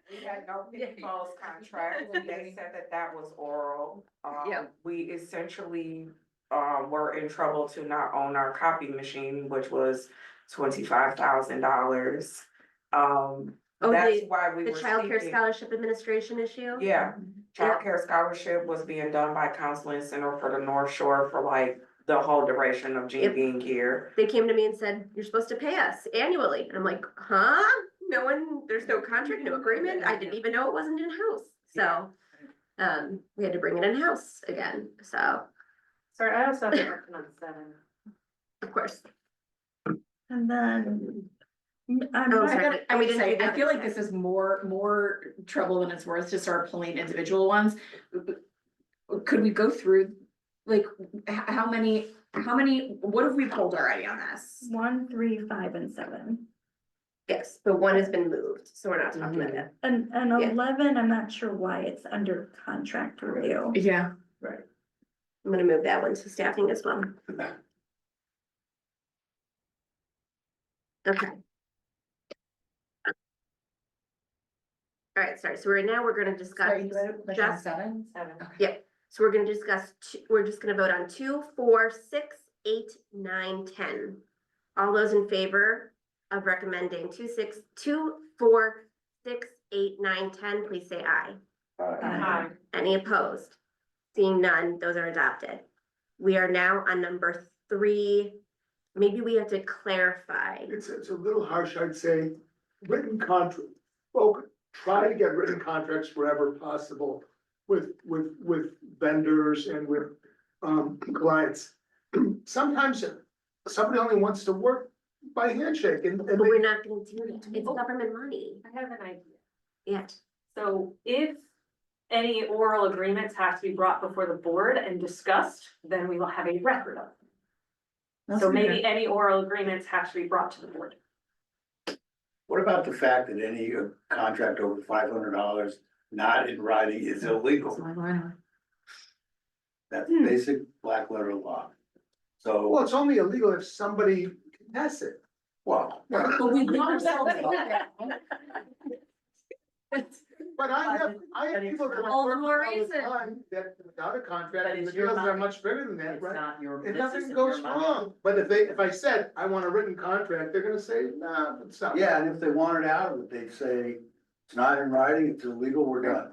E: We had no Pitney Bowes contract, they said that was oral.
B: Yep.
E: We essentially, were in trouble to not own our copy machine, which was $25,000.
B: Oh,
E: That's
B: the
E: why we
B: The
E: were
B: Child Care
E: seeking-
B: Scholarship Administration issue?
E: Yeah, Child Care Scholarship was being done by Counseling Center for the North Shore for like the whole duration of Jean
B: Yep.
E: being here.
B: They came to me and said, you're supposed to pay us annually. And I'm like, huh? No one, there's no contract, no agreement. I didn't even know it wasn't in-house. So, we had to bring it in-house again. So,
H: Sorry, I also have a question on 7.
B: of course.
C: And then.
B: Oh, sorry. And we didn't do the
I: I
B: other
I: feel like
B: side.
I: this is more trouble than it's worth to start pulling individual ones. Could we go through, like, how many, what have we pulled already on this?
C: 1, 3, 5, and 7.
B: Yes, but one has been moved, so we're not talking about that.
C: And
B: Yeah.
C: 11, I'm not sure why it's under contract review.
I: Yeah.
B: I'm gonna move that one to staffing as well. Okay. All right, sorry, so we're gonna discuss. just-
I: 7?
H: 7.
B: So we're gonna discuss, we're just gonna vote on 2, 4, 6, 8, 9, 10. All those in favor of recommending 2, 4, 6, 8, 9, 10, please say aye.
H: Aye.
B: Any opposed? Seeing none, those are adopted. We are now on number 3. Maybe we have to clarify.
G: It's a little harsh, I'd say, written contract, spoken, try to get written contracts wherever possible with vendors and with, clients. Sometimes somebody only wants to work by handshake and
B: But we're not gonna do it. It's government money.
H: I have an idea.
B: Yeah.
H: So if any oral agreements have to be brought before the board and discussed, then we will have a record of them. So maybe any oral agreements have to be brought to the board.
F: What about the fact that any contract over $500 not in writing is illegal? That's basic black letter law. So,
G: well, it's only illegal if somebody contests it.
F: well,
I: But we give ourselves.
G: But I have people that.
I: All the
G: work
I: more
G: all the
I: reason.
G: time That without a contract,
J: But
G: and the
J: it's your
G: deals are
J: money.
G: much bigger than that,
J: It's
G: right?
J: not your
G: And
J: business,
G: nothing
J: it's
G: goes
J: your money.
G: wrong, but if I said, I want a written contract, they're gonna say, nah, it's not.
F: yeah, and if they wanted out of it, they'd say, it's not in writing, it's illegal, we're done.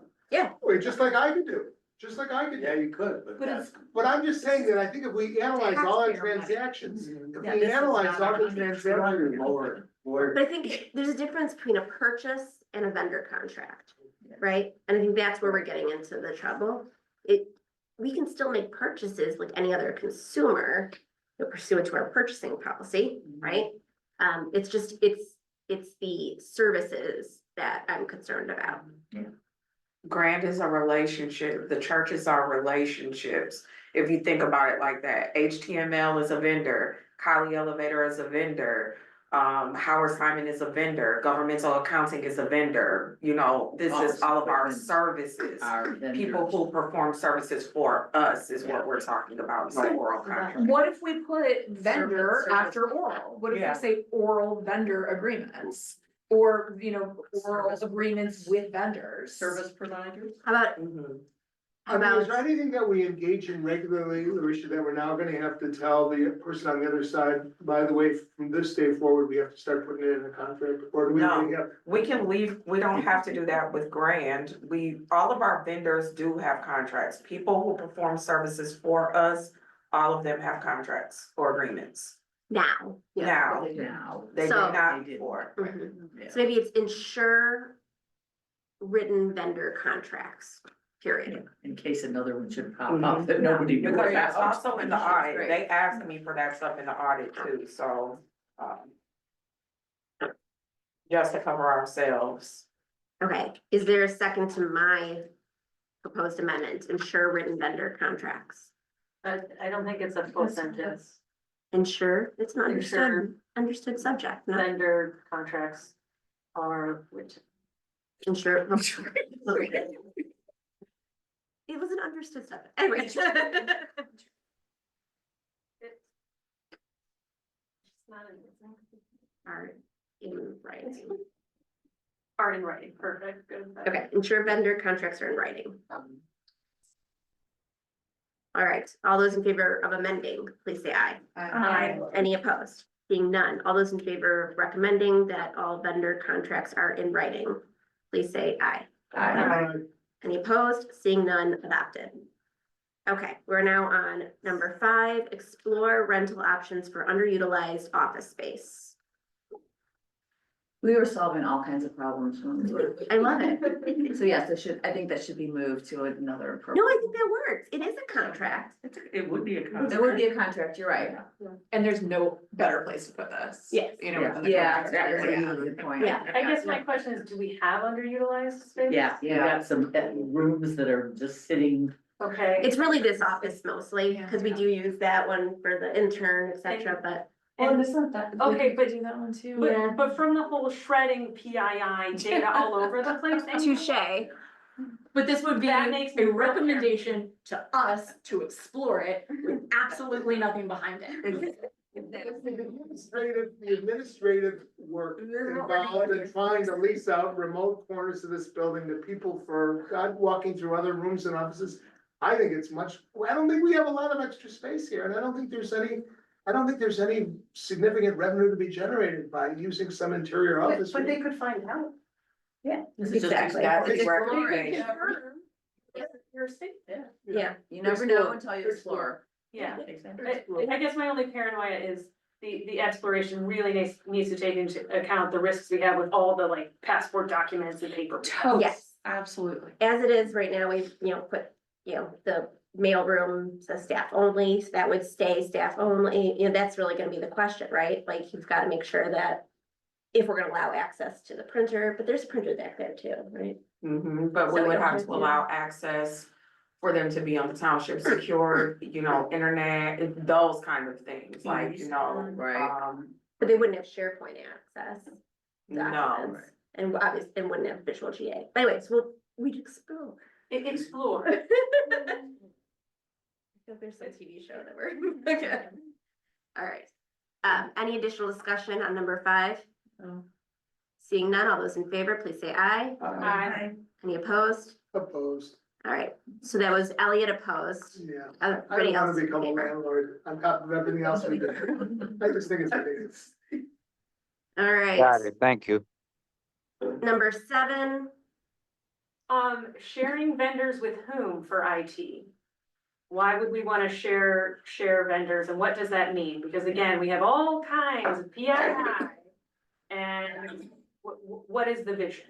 G: Wait, just like I could do, just like I could
F: Yeah,
G: do.
F: you could, but
I: But
F: that's.
G: But I'm just saying that I think if we analyze all our
I: Taxpayer money.
G: transactions, if
J: Yeah,
G: we
J: this is
G: analyze
J: not
G: all
J: our
G: the
J: money.
G: transactions.
F: Lord,
B: But I think there's a difference between a purchase and a vendor contract, right? And I think that's where we're getting into the trouble. We can still make purchases like any other consumer pursuant to our purchasing policy, right? It's just, it's the services that I'm concerned about.
E: Grant is a relationship, the churches are relationships. If you think about it like that, HTML is a vendor, Kylie Elevator is a vendor. Howard Simon is a vendor, governmental accounting is a vendor, you know, this is all of our services.
J: Our vendors.
E: People who perform services for us is what we're talking about, no oral contract.
I: What if we put vendor
H: Service.
I: after oral? What if
E: Yeah.
I: we say oral vendor agreements? Or, oral agreements with vendors?
J: Service providers?
B: How about,
E: Mhm.
G: I mean, is there
B: about,
G: anything that we engage in regularly, Lucia, that we're now gonna have to tell the person on the other side, by the way, from this day forward, we have to start putting it in a contract, or do we
E: No.
G: really have?
E: We can leave, we don't have to do that with Grand. All of our vendors do have contracts. People who perform services for us, all of them have contracts or agreements.
B: now? Yeah.
E: Now,
J: Now.
E: they did
B: So-
E: not
J: They did.
E: before.
B: Mhm.
J: Yeah.
B: So maybe it's ensure written vendor contracts, period.
J: In case another one should pop
E: Mhm.
J: up that nobody knew
E: Because that's
J: about.
E: also in the audit. They asked me for that stuff in the audit too, so, just to cover ourselves.
B: Okay, is there a second to my proposed amendment, ensure written vendor contracts?
H: I don't think it's a full sentence.
B: Ensure, it's not
H: Ensure.
B: understood subject, no,
H: Vendor contracts are, which,
B: ensure. It was an understood subject, anyway.
H: it's not
B: Are in writing.
H: are in writing, perfect, good.
B: Okay, ensure vendor contracts are in writing. All right, all those in favor of amending, please say aye.
H: Aye.
B: Any opposed? Seeing none, all those in favor of recommending that all vendor contracts are in writing, please say aye. Any opposed? Seeing none, adopted. Okay, we're now on number 5, explore rental options for underutilized office space.
L: We were solving all kinds of problems when we were.
B: I love it.
L: So yes, I think that should be moved to another.
B: No, I think that works. It is a contract.
J: It would be a contract.
L: There would be a contract, you're right.
I: And there's no better place to put this.
B: Yes.
I: within the
L: Yeah,
I: contract.
L: that's a really good point.
B: Yeah.
H: I guess my question is, do we have underutilized space?
J: Yeah, we got some rooms that are just sitting.
H: Okay.
B: It's really this office mostly, because we do use that one for the intern, et cetera, but
H: And
I: isn't that?
H: Okay, but-
I: do that one too.
B: Yeah.
H: But from the whole shredding PII data all over the place.
B: touche.
I: But this would be
H: That makes me
I: a
H: real
I: recommendation to us to explore it with absolutely nothing behind it.
G: The administrative work involved in trying to lease out remote corners of this building to people for God walking through other rooms and offices. I think it's I don't think we have a lot of extra space here, and I don't think there's any significant revenue to be generated by using some interior office.
H: But they could find out.
J: This is just
B: Exactly.
E: That's
J: exploring.
E: his recommendation.
H: You're safe.
B: Yeah.
L: You never know until you explore.
H: Yeah.
J: Exactly.
H: I guess my only paranoia is the exploration really needs to take into account the risks we have with all the like passport documents and paper.
B: Yes.
I: Absolutely.
B: As it is right now, we've, put, the mailroom says staff only, so that would stay staff only, that's really gonna be the question, right? Like, you've gotta make sure that if we're gonna allow access to the printer, but there's a printer back there too, right?
E: But we
B: So,
E: would
B: yeah.
E: have to allow access for them to be on the township secure, internet, those kind of things, like,
L: Right.
B: But they wouldn't have SharePoint access.
E: no.
B: documents, And obviously, and wouldn't have visual GA. But anyways, we'd explore.
H: Explore.
B: I feel there's some TV show that we're, okay. All right. Any additional discussion on number 5? Seeing none, all those in favor, please say aye.
H: Aye.
B: Any opposed?
G: Opposed,
B: All right, so that was Elliot opposed.
G: yeah. I
B: Everybody
G: don't
B: else
G: wanna
B: in
G: become a
B: favor.
G: landlord on top of everything else we do. I just think it's ridiculous.
B: All
A: Got
B: right,
A: it, thank you.
B: number 7,
H: Sharing vendors with whom for IT? Why would we wanna share vendors, and what does that mean? Because again, we have all kinds of PII. And what is the vision?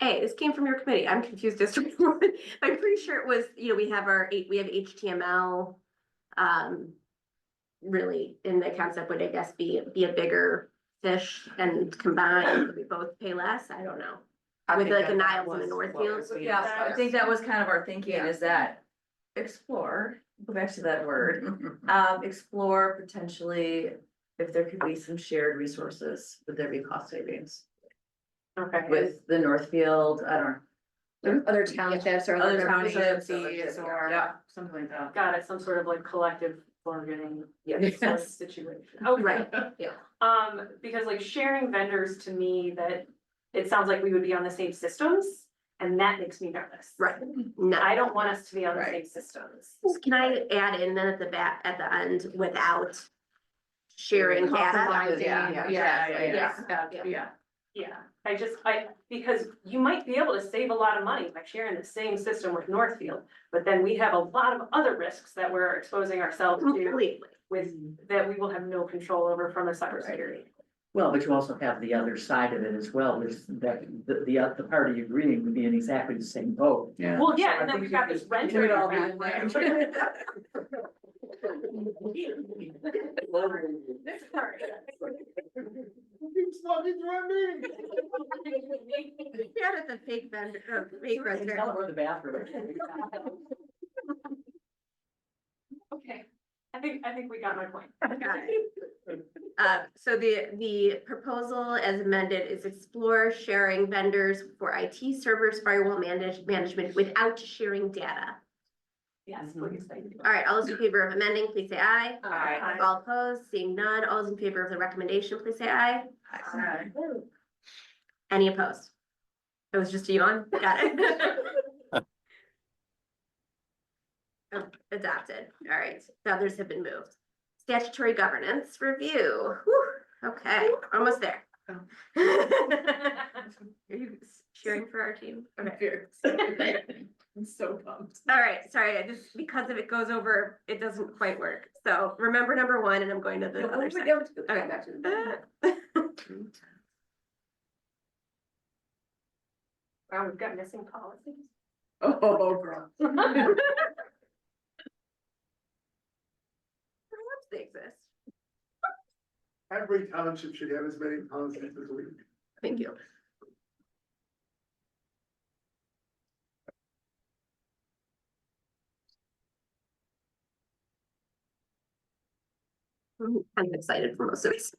B: hey, this came from your committee, I'm confused as to what, I'm pretty sure it was, we have HTML. Really, in the concept would, I guess, be a bigger fish and combined, we both pay less, I don't know. With like a Niles and a Northfield.
L: Yeah, I think that was kind of our thinking, is that explore, go back to that word. Explore potentially if there could be some shared resources, would there be cost savings?
H: Okay.
L: With the Northfield, I don't know.
I: Other townships or
L: Other
I: other
L: townships,
I: agencies or.
L: Yeah, something like that.
H: Got it, some sort of like collective bargaining
L: Yes.
H: sort of situation. Okay.
B: Right, yeah.
H: Because like sharing vendors to me, that it sounds like we would be on the same systems, and that makes me nervous.
B: Right, no.
H: I don't want us to be on the
L: Right.
H: same systems.
B: Can I add in then at the end, without sharing data?
L: Yeah.
H: Yeah, because you might be able to save a lot of money by sharing the same system with Northfield, but then we have a lot of other risks that we're exposing ourselves to
B: Completely.
H: with, that we will have no control over from a cybersecurity.
J: Well, but you also have the other side of it as well, which is that the party agreeing would be in exactly the same boat.
L: Yeah.
H: Well, yeah,
J: So I
H: and then
J: think
H: we've
J: you
H: got
J: could
H: this renter.
L: do it all
H: agreement.
G: Keeps walking through our meeting.
B: Yeah, that's a fake vendor, fake
J: Tell them
B: resident.
J: where the bathroom is.
H: Okay, I think we got my point.
B: So the proposal as amended is explore sharing vendors for IT servers, firewall management without sharing data.
H: Yes, please, thank you.
B: All right, all those in favor of amending, please say aye.
H: Aye.
B: All opposed, seeing none, all those in favor of the recommendation, please say aye. Any opposed? It was just a yawn, got it. Oh, adopted, all right, the others have been moved. Statutory governance review, whew, okay, almost there. Are you cheering for our team? Okay.
I: I'm so pumped.
B: All right, sorry, I just, because if it goes over, it doesn't quite work. So remember number 1 and I'm going to the other side. Okay.
H: Wow, we've got missing policies.
L: Oh, girl.
B: Perhaps they exist.
G: Every township should have as many policies as we.
B: Thank you. I'm kind of excited for most of these.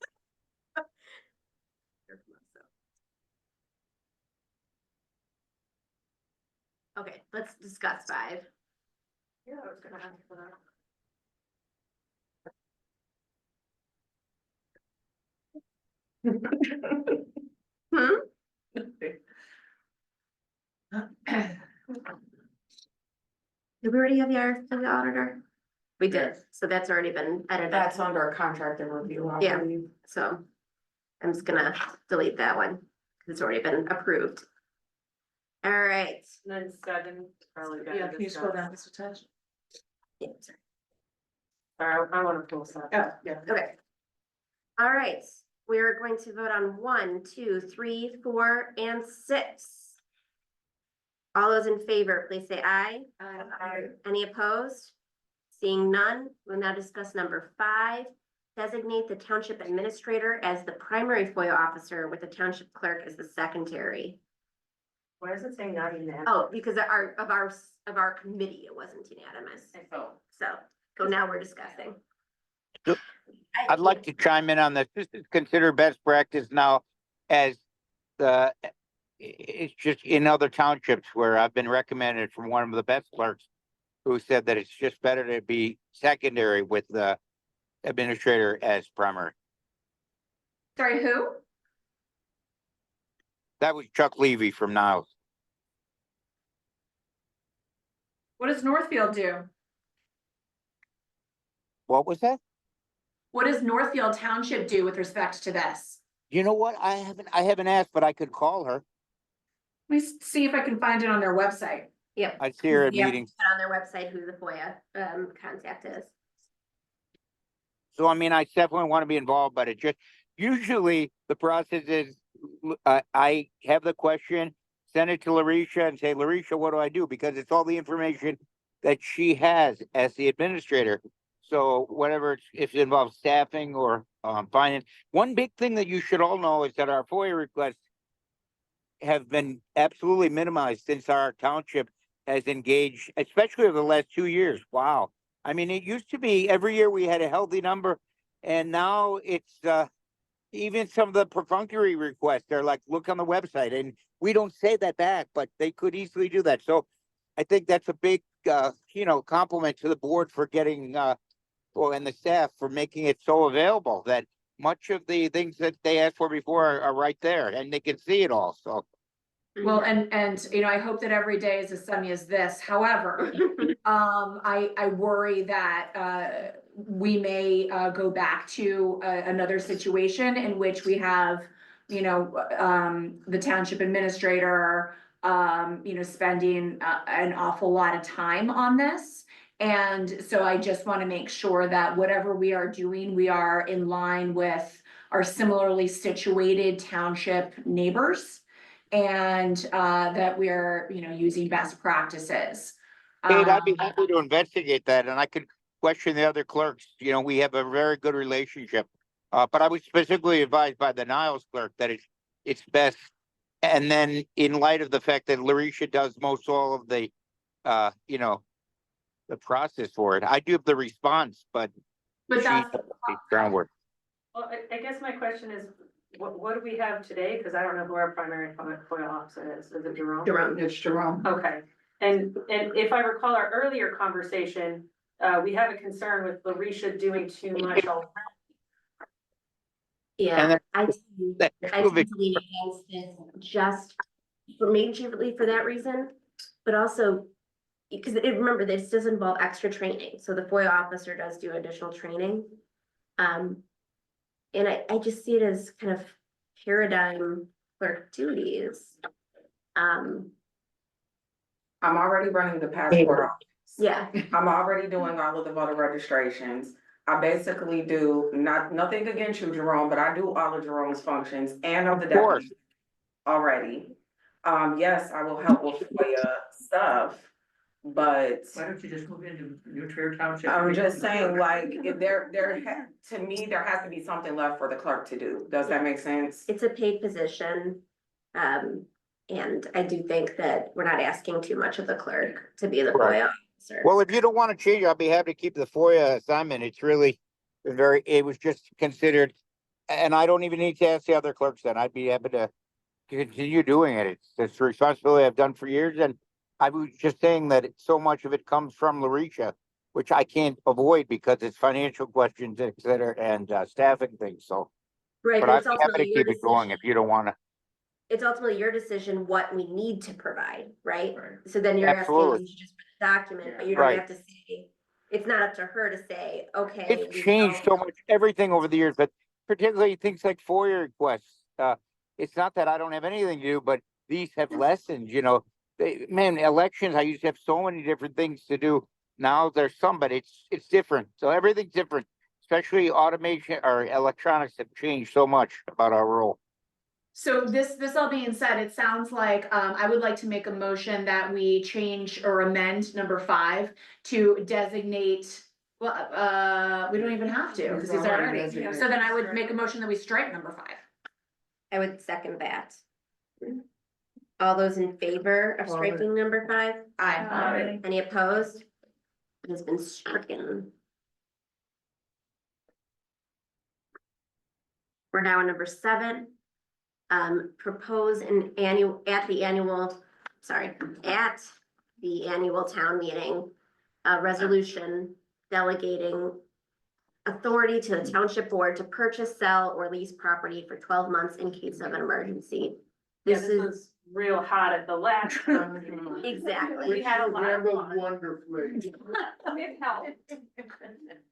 B: Okay, let's discuss 5.
H: Yeah, I was gonna ask for that.
B: Hmm? Did we already have the RFP for the auditor? We did, so that's already been edited.
E: That's under a contract and review, I
B: Yeah.
E: believe.
B: So I'm just gonna delete that one, because it's already been approved. All right.
H: And then 7, probably.
L: Yeah, can you scroll down, Mr. Touch?
B: Yeah, sorry.
H: I wanna pull this up.
D: Oh, yeah.
B: Okay. All right, we're going to vote on 1, 2, 3, 4, and 6. All those in favor, please say aye.
H: Aye.
B: Any opposed? Seeing none, we'll now discuss number 5. Designate the township administrator as the primary FOIA officer with the township clerk as the secondary.
H: Why does it say not unanimous?
B: Oh, because of our committee, it wasn't unanimous. So now we're discussing.
A: I'd like to chime in on this. This is considered best practice now as the, it's just in other townships where I've been recommended from one of the best clerks who said that it's just better to be secondary with the administrator as primary.
I: Sorry, who?
A: That was Chuck Levy from Niles.
I: What does Northfield do?
A: What was that?
I: What does Northfield Township do with respect to this?
A: You know what? I haven't asked, but I could call her.
I: Let me see if I can find it on their website.
B: Yep.
A: I see her at
B: Yep,
A: meetings.
B: On their website, who the FOIA contact is.
A: So, I mean, I definitely want to be involved, but it just, usually the process is, I have the question, send it to Larisha and say, Larisha, what do I do? Because it's all the information that she has as the administrator. So whatever, if it involves staffing or finance, one big thing that you should all know is that our FOIA requests have been absolutely minimized since our township has engaged, especially over the last 2 years. Wow. I mean, it used to be every year we had a healthy number, and now it's even some of the perfunctory requests, they're like, look on the website, and we don't say that back, but they could easily do that. So I think that's a big, compliment to the board for getting, and the staff for making it so available that much of the things that they asked for before are right there, and they can see it all. So.
I: Well, and I hope that every day is as sunny as this. However, I worry that we may go back to another situation in which we have, the township administrator, spending an awful lot of time on this. And so I just want to make sure that whatever we are doing, we are in line with our similarly situated township neighbors. And that we're, using best practices.
A: Kate, I'd be happy to investigate that, and I could question the other clerks. We have a very good relationship. But I was specifically advised by the Niles clerk that it's best. And then in light of the fact that Larisha does most all of the, the process for it, I do have the response, but she does the groundwork.
H: Well, I guess my question is, what do we have today? Cause I don't know who our primary FOIA officer is. Is it Jerome?
J: It's Jerome.
H: Okay, and if I recall our earlier conversation, we have a concern with Larisha doing too much already.
B: Yeah, I
A: That's
B: tend to lean against this just majorly for that reason, but also because remember, this does involve extra training. So the FOIA officer does do additional training. And I just see it as kind of paradigm clerk duties.
E: I'm already running the passport office.
B: Yeah.
E: I'm already doing all of the voter registrations. I basically do nothing against you, Jerome, but I do all of Jerome's functions and of the deputy already. Yes, I will help with FOIA stuff, but
J: Why don't you just move into New Trier Township?
E: I'm just saying, like, if to me, there has to be something left for the clerk to do. Does that make sense?
B: It's a paid position. And I do think that we're not asking too much of the clerk to be the FOIA officer.
A: Well, if you don't want to change, I'll be happy to keep the FOIA assignment. It's really it was just considered, and I don't even need to ask the other clerks then. I'd be happy to continue doing it. It's a responsibility I've done for years, and I was just saying that so much of it comes from Larisha, which I can't avoid because it's financial questions, et cetera, and staffing things. So,
B: Right,
A: but I'd be happy to keep it going if you don't want to.
B: It's ultimately your decision what we need to provide, right? So then you're
A: Absolutely.
B: asking just for the document, but you don't have to say, it's not up to her to say, okay.
A: It's changed so much, everything over the years, but particularly things like FOIA requests. It's not that I don't have anything to do, but these have lessened, elections, I used to have so many different things to do. Now there's some, but it's different. So everything's different, especially automation or electronics have changed so much about our role.
I: So this all being said, it sounds like, I would like to make a motion that we change or amend number 5 to designate. Well, we don't even have to, because he's already, so then I would make a motion that we strike number 5.
B: I would second that. All those in favor of striking number 5?
I: Aye.
B: Any opposed? It has been stricken. We're now on number 7. Propose an annual, at the annual town meeting, a resolution delegating authority to the township board to purchase, sell, or lease property for 12 months in case of an emergency.
H: Yeah,
B: This
H: this
B: is
H: was real hot at the last.
B: exactly.
H: We had a lot of
G: Handled
H: fun.
G: wonderfully.
H: It helped.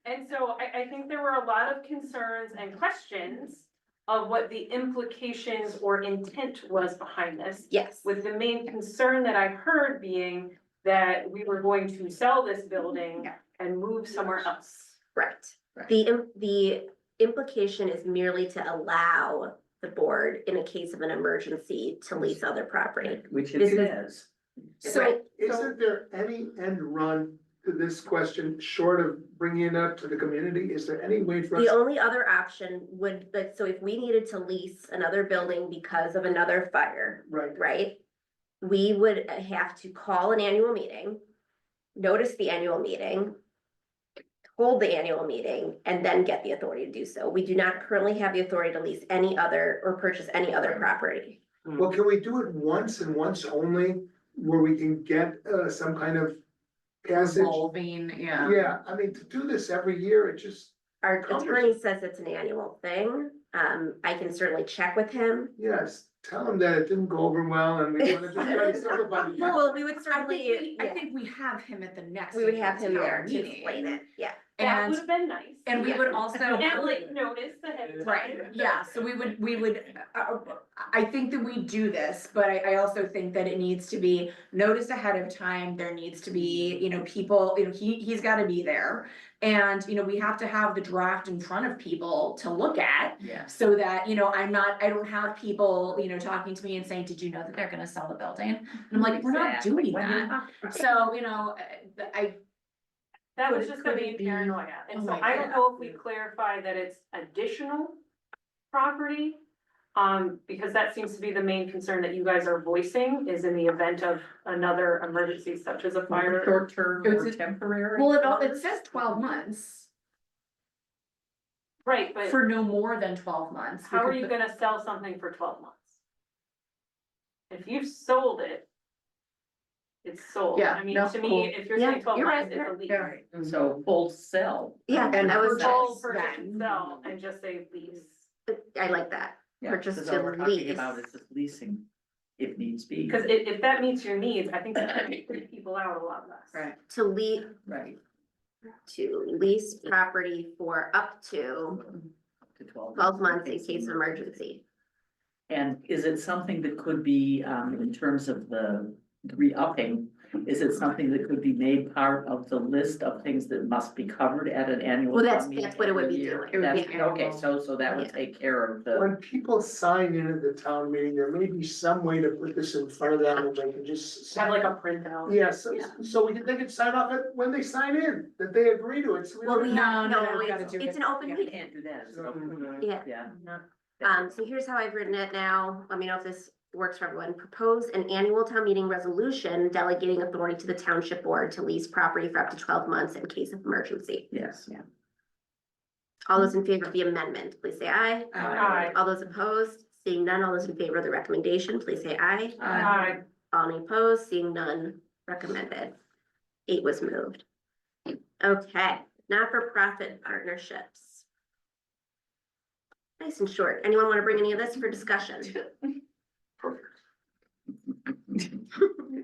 H: And so I think there were a lot of concerns and questions of what the implications or intent was behind this.
B: Yes.
H: With the main concern that I heard being that we were going to sell this building and move somewhere else.
B: Right. The implication is merely to allow the board, in a case of an emergency, to lease other property.
J: Which it
B: This is-
J: says.
B: So,
G: Isn't there any end run to this question, short of bringing it up to the community? Is there any way for us?
B: the only other option would, but so if we needed to lease another building because of another fire,
G: Right,
B: right? We would have to call an annual meeting, notice the annual meeting, hold the annual meeting, and then get the authority to do so. We do not currently have the authority to lease any other or purchase any other property.
G: well, can we do it once and once only, where we can get some kind of passage?
I: Revolving, yeah.
G: Yeah, I mean, to do this every year, it just,
B: Our attorney says it's an annual thing. I can certainly check with him.
G: yes, tell them that it didn't go over well and we wanna just try to simplify it.
B: Well, we would
I: I
B: certainly,
I: think we have him at the next.
B: we would have him
I: annual
B: there
I: town
B: to
I: meeting.
B: explain it, yeah.
H: That would
I: And,
H: have been nice.
I: and we would also.
H: And like notice ahead of time.
I: Right, yeah, so we would, I think that we do this, but I also think that it needs to be noticed ahead of time. There needs to be, people, he's gotta be there. And, we have to have the draft in front of people to look at.
J: Yeah.
I: So that, I don't have people, talking to me and saying, did you know that they're gonna sell the building? And I'm like, we're not doing that. So,
H: That was
I: Could-
H: just the
I: could it
H: main
I: be-
H: paranoia, and
I: Oh
H: so
I: my
H: I don't
I: God.
H: know if we clarify that it's additional property. Because that seems to be the main concern that you guys are voicing, is in the event of another emergency such as a fire.
J: Short term
I: It's
J: or
I: a-
J: temporary.
I: well, it says 12 months,
H: Right, but
I: for no more than 12 months.
H: how are you gonna sell something for 12 months? If you've sold it, it's sold.
I: Yeah,
H: I mean,
I: no,
H: to
I: cool.
H: me, if you're
B: Yeah,
H: saying 12
B: you're
H: months,
B: right,
H: it's a lease.
I: Yeah.
J: And so full sell.
B: Yeah,
I: And
B: I was,
I: purchase.
H: Full purchase
I: Then.
H: and sell and just say lease.
B: I like that.
J: Yeah,
B: Purchase
J: because
B: to
J: all we're talking
B: lease.
J: about is just leasing, if needs be.
H: Because if that meets your needs, I think that can freak people out a lot less.
J: Right,
B: To
J: right,
B: lease property for up to
J: to 12.
B: 12 months in case of emergency.
J: And is it something that could be, in terms of the re-upping, is it something that could be made part of the list of things that must be covered at an annual?
B: Well,
J: town
B: that's
J: meeting
B: what it would
J: every
B: be
J: year?
B: doing.
I: It would be
J: That's- Okay,
I: annual.
J: so that would
B: Yeah.
J: take care of the,
G: when people sign in at the town meeting, there may be some way to put this in front of them and they can just.
H: Have like a printout.
G: Yes, so they can sign off it when they sign in, that they agree to it. So
B: Well, we
G: don't-
B: have,
I: No,
B: no,
I: we gotta
B: it's
I: do
B: it's
I: it.
B: an open
J: you
B: meeting.
J: can't do that. so-
G: Mhm.
B: Yeah.
J: Yeah.
B: So here's how I've written it now. Let me know if this works for everyone. Propose an annual town meeting resolution delegating authority to the township board to lease property for up to 12 months in case of emergency.
J: Yes, yeah.
B: All those in favor of the amendment, please say aye.
H: Aye.
B: All those opposed, seeing none, all those in favor of the recommendation, please say aye.
H: Aye.
B: All any opposed, seeing none, recommended. 8 was moved. Okay, not-for-profit partnerships. Nice and short. Anyone want to bring any of this for discussion?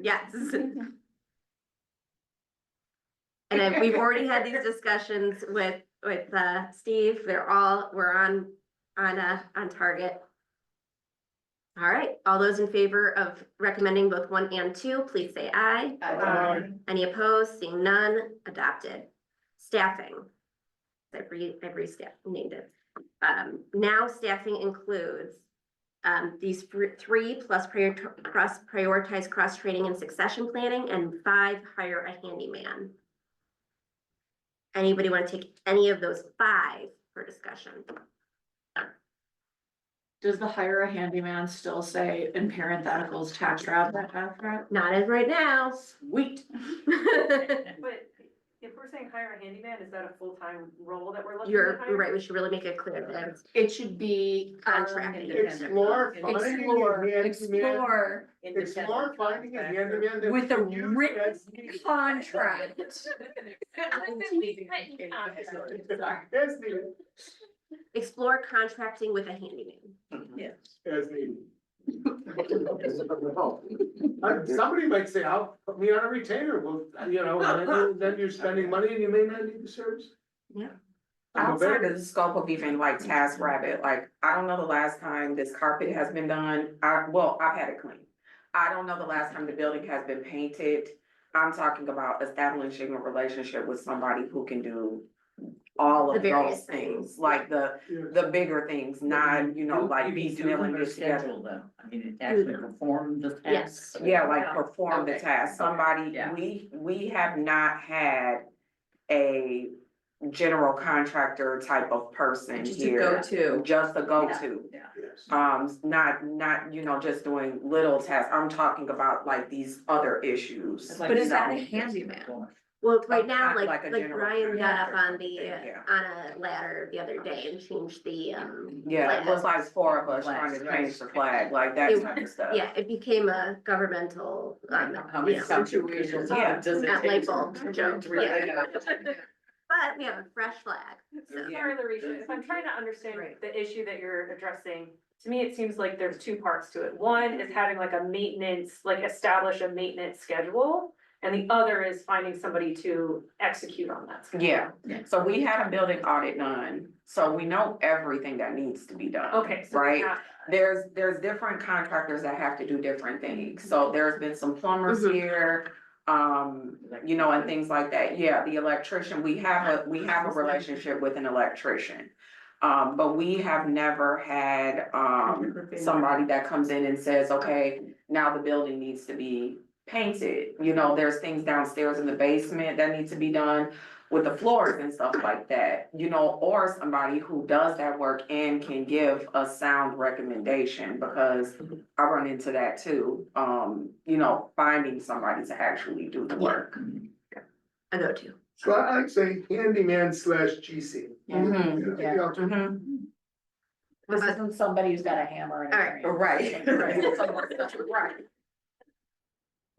B: Yes. And we've already had these discussions with Steve. We're on target. All right, all those in favor of recommending both 1 and 2, please say aye. Any opposed? Seeing none, adopted. Staffing. I've named it. Now staffing includes these 3 plus prioritize cross-training and succession planning, and 5 hire a handyman. Anybody want to take any of those 5 for discussion?
I: Does the hire a handyman still say in parentheticals tax wrap?
B: Not as right now.
I: Sweet.
H: But if we're saying hire a handyman, is that a full-time role that we're looking
B: You're
H: at hiring?
B: right, we should really make it clear that it's
I: It should be
B: contracting.
G: Explore finding a
I: explore,
G: handyman.
I: explore
G: Explore finding a handyman that.
I: with a
G: can use
I: written
G: as-
I: contract.
G: As needed,
B: Explore contracting with a handyman.
G: as needed. Somebody might say, I'll put me on a retainer, well, and then you're spending money and you may not need the service.
B: Yeah.
E: Outside of the scope of even like Task Rabbit, like, I don't know the last time this carpet has been done, I've had it cleaned. I don't know the last time the building has been painted. I'm talking about establishing a relationship with somebody who can do all
B: The
E: of
B: various
E: those things,
B: things.
E: like the bigger things, not, like piecemealing this together.
J: Schedule them, I mean, actually perform the
B: Yes.
J: tasks.
E: Yeah, like perform the
J: Okay.
E: task, somebody,
J: Yeah.
E: we have not had a general contractor type of person
L: Just a
E: here.
L: go-to.
E: Just a go-to.
J: Yeah.
G: Yes.
E: Not just doing little tasks, I'm talking about like these other issues.
J: It's like,
I: But is
J: you
I: that
J: know,
I: a handyman?
B: Well, right now,
E: Kind of like a
B: like
E: general
B: Brian got up on
E: contractor, yeah.
B: on a ladder the other day and changed the,
E: Yeah, it
B: flag.
E: was like 4 of us trying to
J: Flags,
E: change the flag, like that
B: It-
E: type of stuff.
B: yeah, it became a governmental,
J: How many
B: you know,
J: situations
E: Yeah.
J: does it
B: at
J: take?
B: light bulb joke,
J: to-
B: yeah. But we have a fresh flag, so.
H: Sorry, Larisha, if I'm trying to understand
L: Right.
H: the issue that you're addressing, to me, it seems like there's 2 parts to it. One is having like a maintenance, like establish a maintenance schedule. And the other is finding somebody to execute on that schedule.
E: Yeah, so we had a building audit done, so we know everything that needs to be done.
H: Okay, so. we
E: Right?
H: have-
E: There's different contractors that have to do different things, so there's been some plumbers
B: Mhm.
E: here. And things like that, yeah, the electrician, we have a relationship with an electrician. But we have never had, somebody that comes in and says, okay, now the building needs to be painted. There's things downstairs in the basement that need to be done with the floors and stuff like that, or somebody who does that work and can give a sound recommendation, because I run into that too. Finding somebody to actually do the work.
B: A go-to.
G: So I'd say handyman / GC.
E: Mhm,
G: You
I: yeah.
G: know,
E: Mhm.
I: This isn't somebody who's got a hammer and a
B: All right.
I: crane.
E: Right.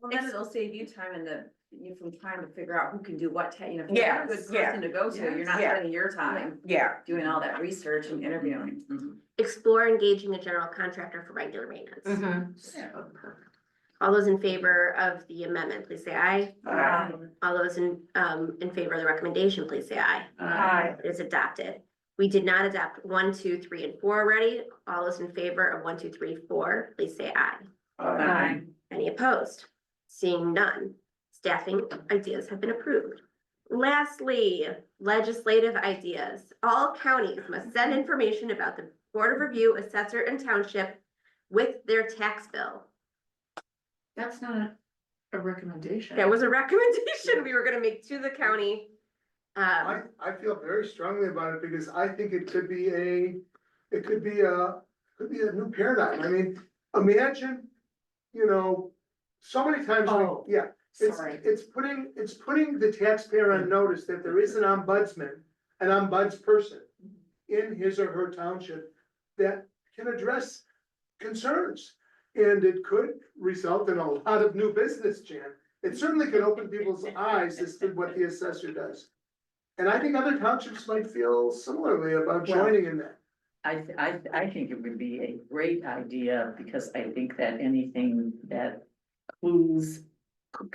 L: Well, then it'll save you time from trying to figure out who can do what, if you're
E: Yeah,
L: a good
E: yeah.
L: person to go to, you're not
E: Yeah.
L: spending your time
E: Yeah,
L: doing all that research and interviewing.
B: Explore engaging a general contractor for regular maintenance.
E: Mhm.
B: All those in favor of the amendment, please say aye.
E: Aye.
B: All those in favor of the recommendation, please say aye.
H: Aye.
B: It is adopted. We did not adopt 1, 2, 3, and 4 already. All those in favor of 1, 2, 3, 4, please say aye.
E: Aye.
B: Any opposed? Seeing none, staffing ideas have been approved. Lastly, legislative ideas. All counties must send information about the Board of Review, Assessor, and Township with their tax bill.
I: That's not a recommendation.
B: That was a recommendation we were gonna make to the county.
G: I feel very strongly about it because I think it could be a new paradigm. I mean, imagine, so many times,
I: Oh,
G: it's,
I: sorry.
G: it's putting the taxpayer on notice that there is an ombudsman, an ombudsperson in his or her township that can address concerns. And it could result in a lot of new business, Jan. It certainly could open people's eyes as to what the assessor does. And I think other townships might feel similarly about joining in that.
J: I think it would be a great idea, because I think that anything that clues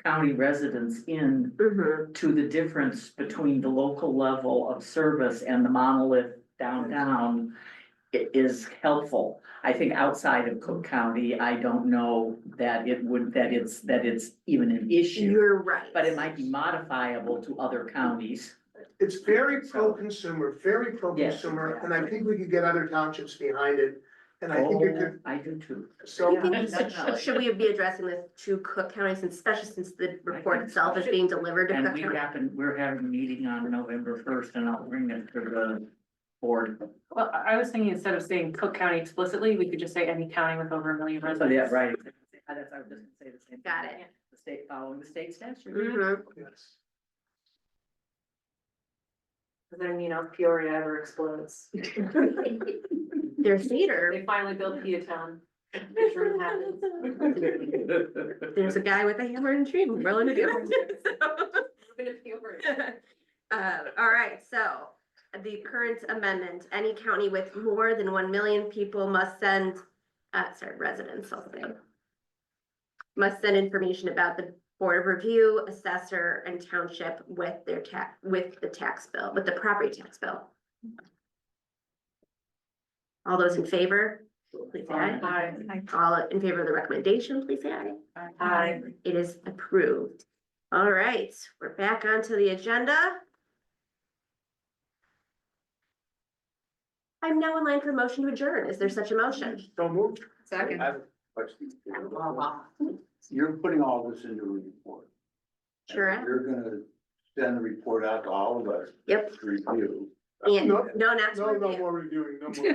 J: county residents in
B: Mhm.
J: to the difference between the local level of service and the monolith downtown is helpful. I think outside of Cook County, I don't know that it's even an issue.
B: You're right.
J: But it might be modifiable to other counties.
G: It's very pro-consumer, very pro-consumer,
J: Yes,
G: and I think we could get other townships behind it. And I think it could,
J: I do too.
G: so.
B: Should we be addressing this to Cook County, especially since the report itself is being delivered to
J: And
B: Cook County?
J: we're having a meeting on November 1st and I'll bring it to the board.
H: Well, I was thinking instead of saying Cook County explicitly, we could just say any county with over 1 million
J: So
H: residents.
J: yeah, right. I was just gonna say the same.
B: Got
J: thing.
B: it.
J: The state following the state statute.
B: Mhm.
G: Yes.
H: Then, Peoria ever explodes.
B: Their theater,
H: They finally built Peatown. The dream happens.
B: there's a guy with a hammer and tree willing to do it. All right, so the current amendment, any county with more than 1 million people must send, residents, I'll say. Must send information about the Board of Review, assessor, and township with their with the tax bill, with the property tax bill. All those in favor, please say aye.
H: Aye.
B: All in favor of the recommendation, please say aye.
H: Aye.
B: It is approved. All right, we're back onto the agenda. I'm now in line for a motion to adjourn. Is there such a motion?
G: Don't move.
F: I have a question. You're putting all this into a report.
B: Sure am.
F: You're gonna send the report out to all of us.
B: Yep.
F: To review.
B: And,
G: No,
B: no, not to
G: No, no
B: review.
G: more reviewing, no more.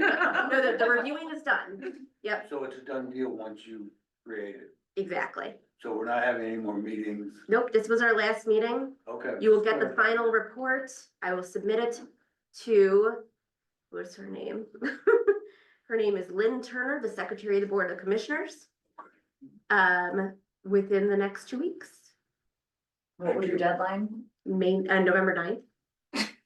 B: No, the reviewing is done. Yep,
F: So it's a done deal once you create it.
B: exactly.
F: So we're not having any more meetings.
B: Nope, this was our last meeting.
F: Okay.
B: You will get the final report. I will submit it to, what's her name? Her name is Lynn Turner, the Secretary of the Board of Commissioners. Within the next 2 weeks,
L: What was your deadline?
B: November 9th.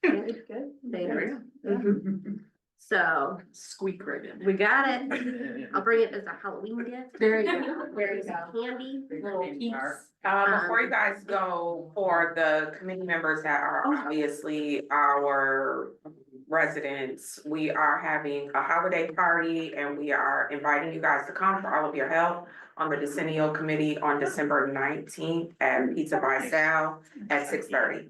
L: Good.
B: Later. Mhm. So
I: Squeak right in.
B: we got it. I'll bring it as a Halloween gift.
I: There you go.
B: There you go. Candy.
I: Little peeps.
E: Before you guys go, for the committee members that are obviously our residents, we are having a holiday party and we are inviting you guys to come for all of your help on the Decennial Committee on December 19th at Pizza by Sal at 6:30.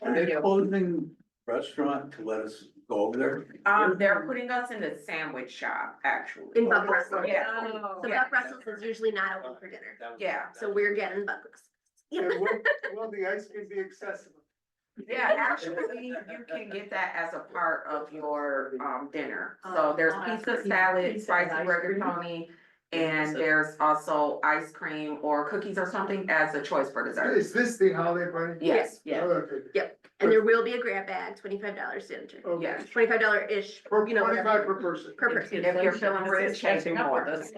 F: Are they closing restaurant to let us go over there?
E: They're putting us in the sandwich shop, actually.
B: In Buck Russell.
E: Yeah.
B: So
E: Yeah.
B: Buck Russell's is usually not open for dinner.
E: Yeah.
B: So we're getting Buck Russell.
G: And will the ice cream be accessible?
E: Yeah, actually, you can get that as a part of your dinner. So there's pizza, salad, spicy rigatoni, and there's also ice cream or cookies or something as a choice for dessert.
G: Is this the holiday party?
E: Yes,
J: Yeah.
G: Oh, okay.
B: And there will be a grab bag, $25 to enter.
G: Okay.
E: yes.
B: $25-ish,
G: For
B: you know,
G: 25
B: whatever.
G: per person.
B: Per person.
E: If you're feeling rich, pay
J: Catching up
E: more.
J: with us.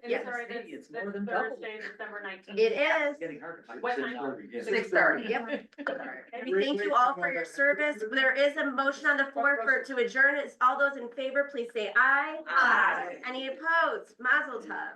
B: Yes.
H: Sorry, that's
J: It's more than double.
H: Thursday, December 19th.
B: It is.
J: Getting hard to find.
H: What time?
E: 6:30.
B: Yep. We thank you all for your service. There is a motion on the floor to adjourn. It's all those in favor, please say aye.
E: Aye.
B: Any opposed? Mazel tov.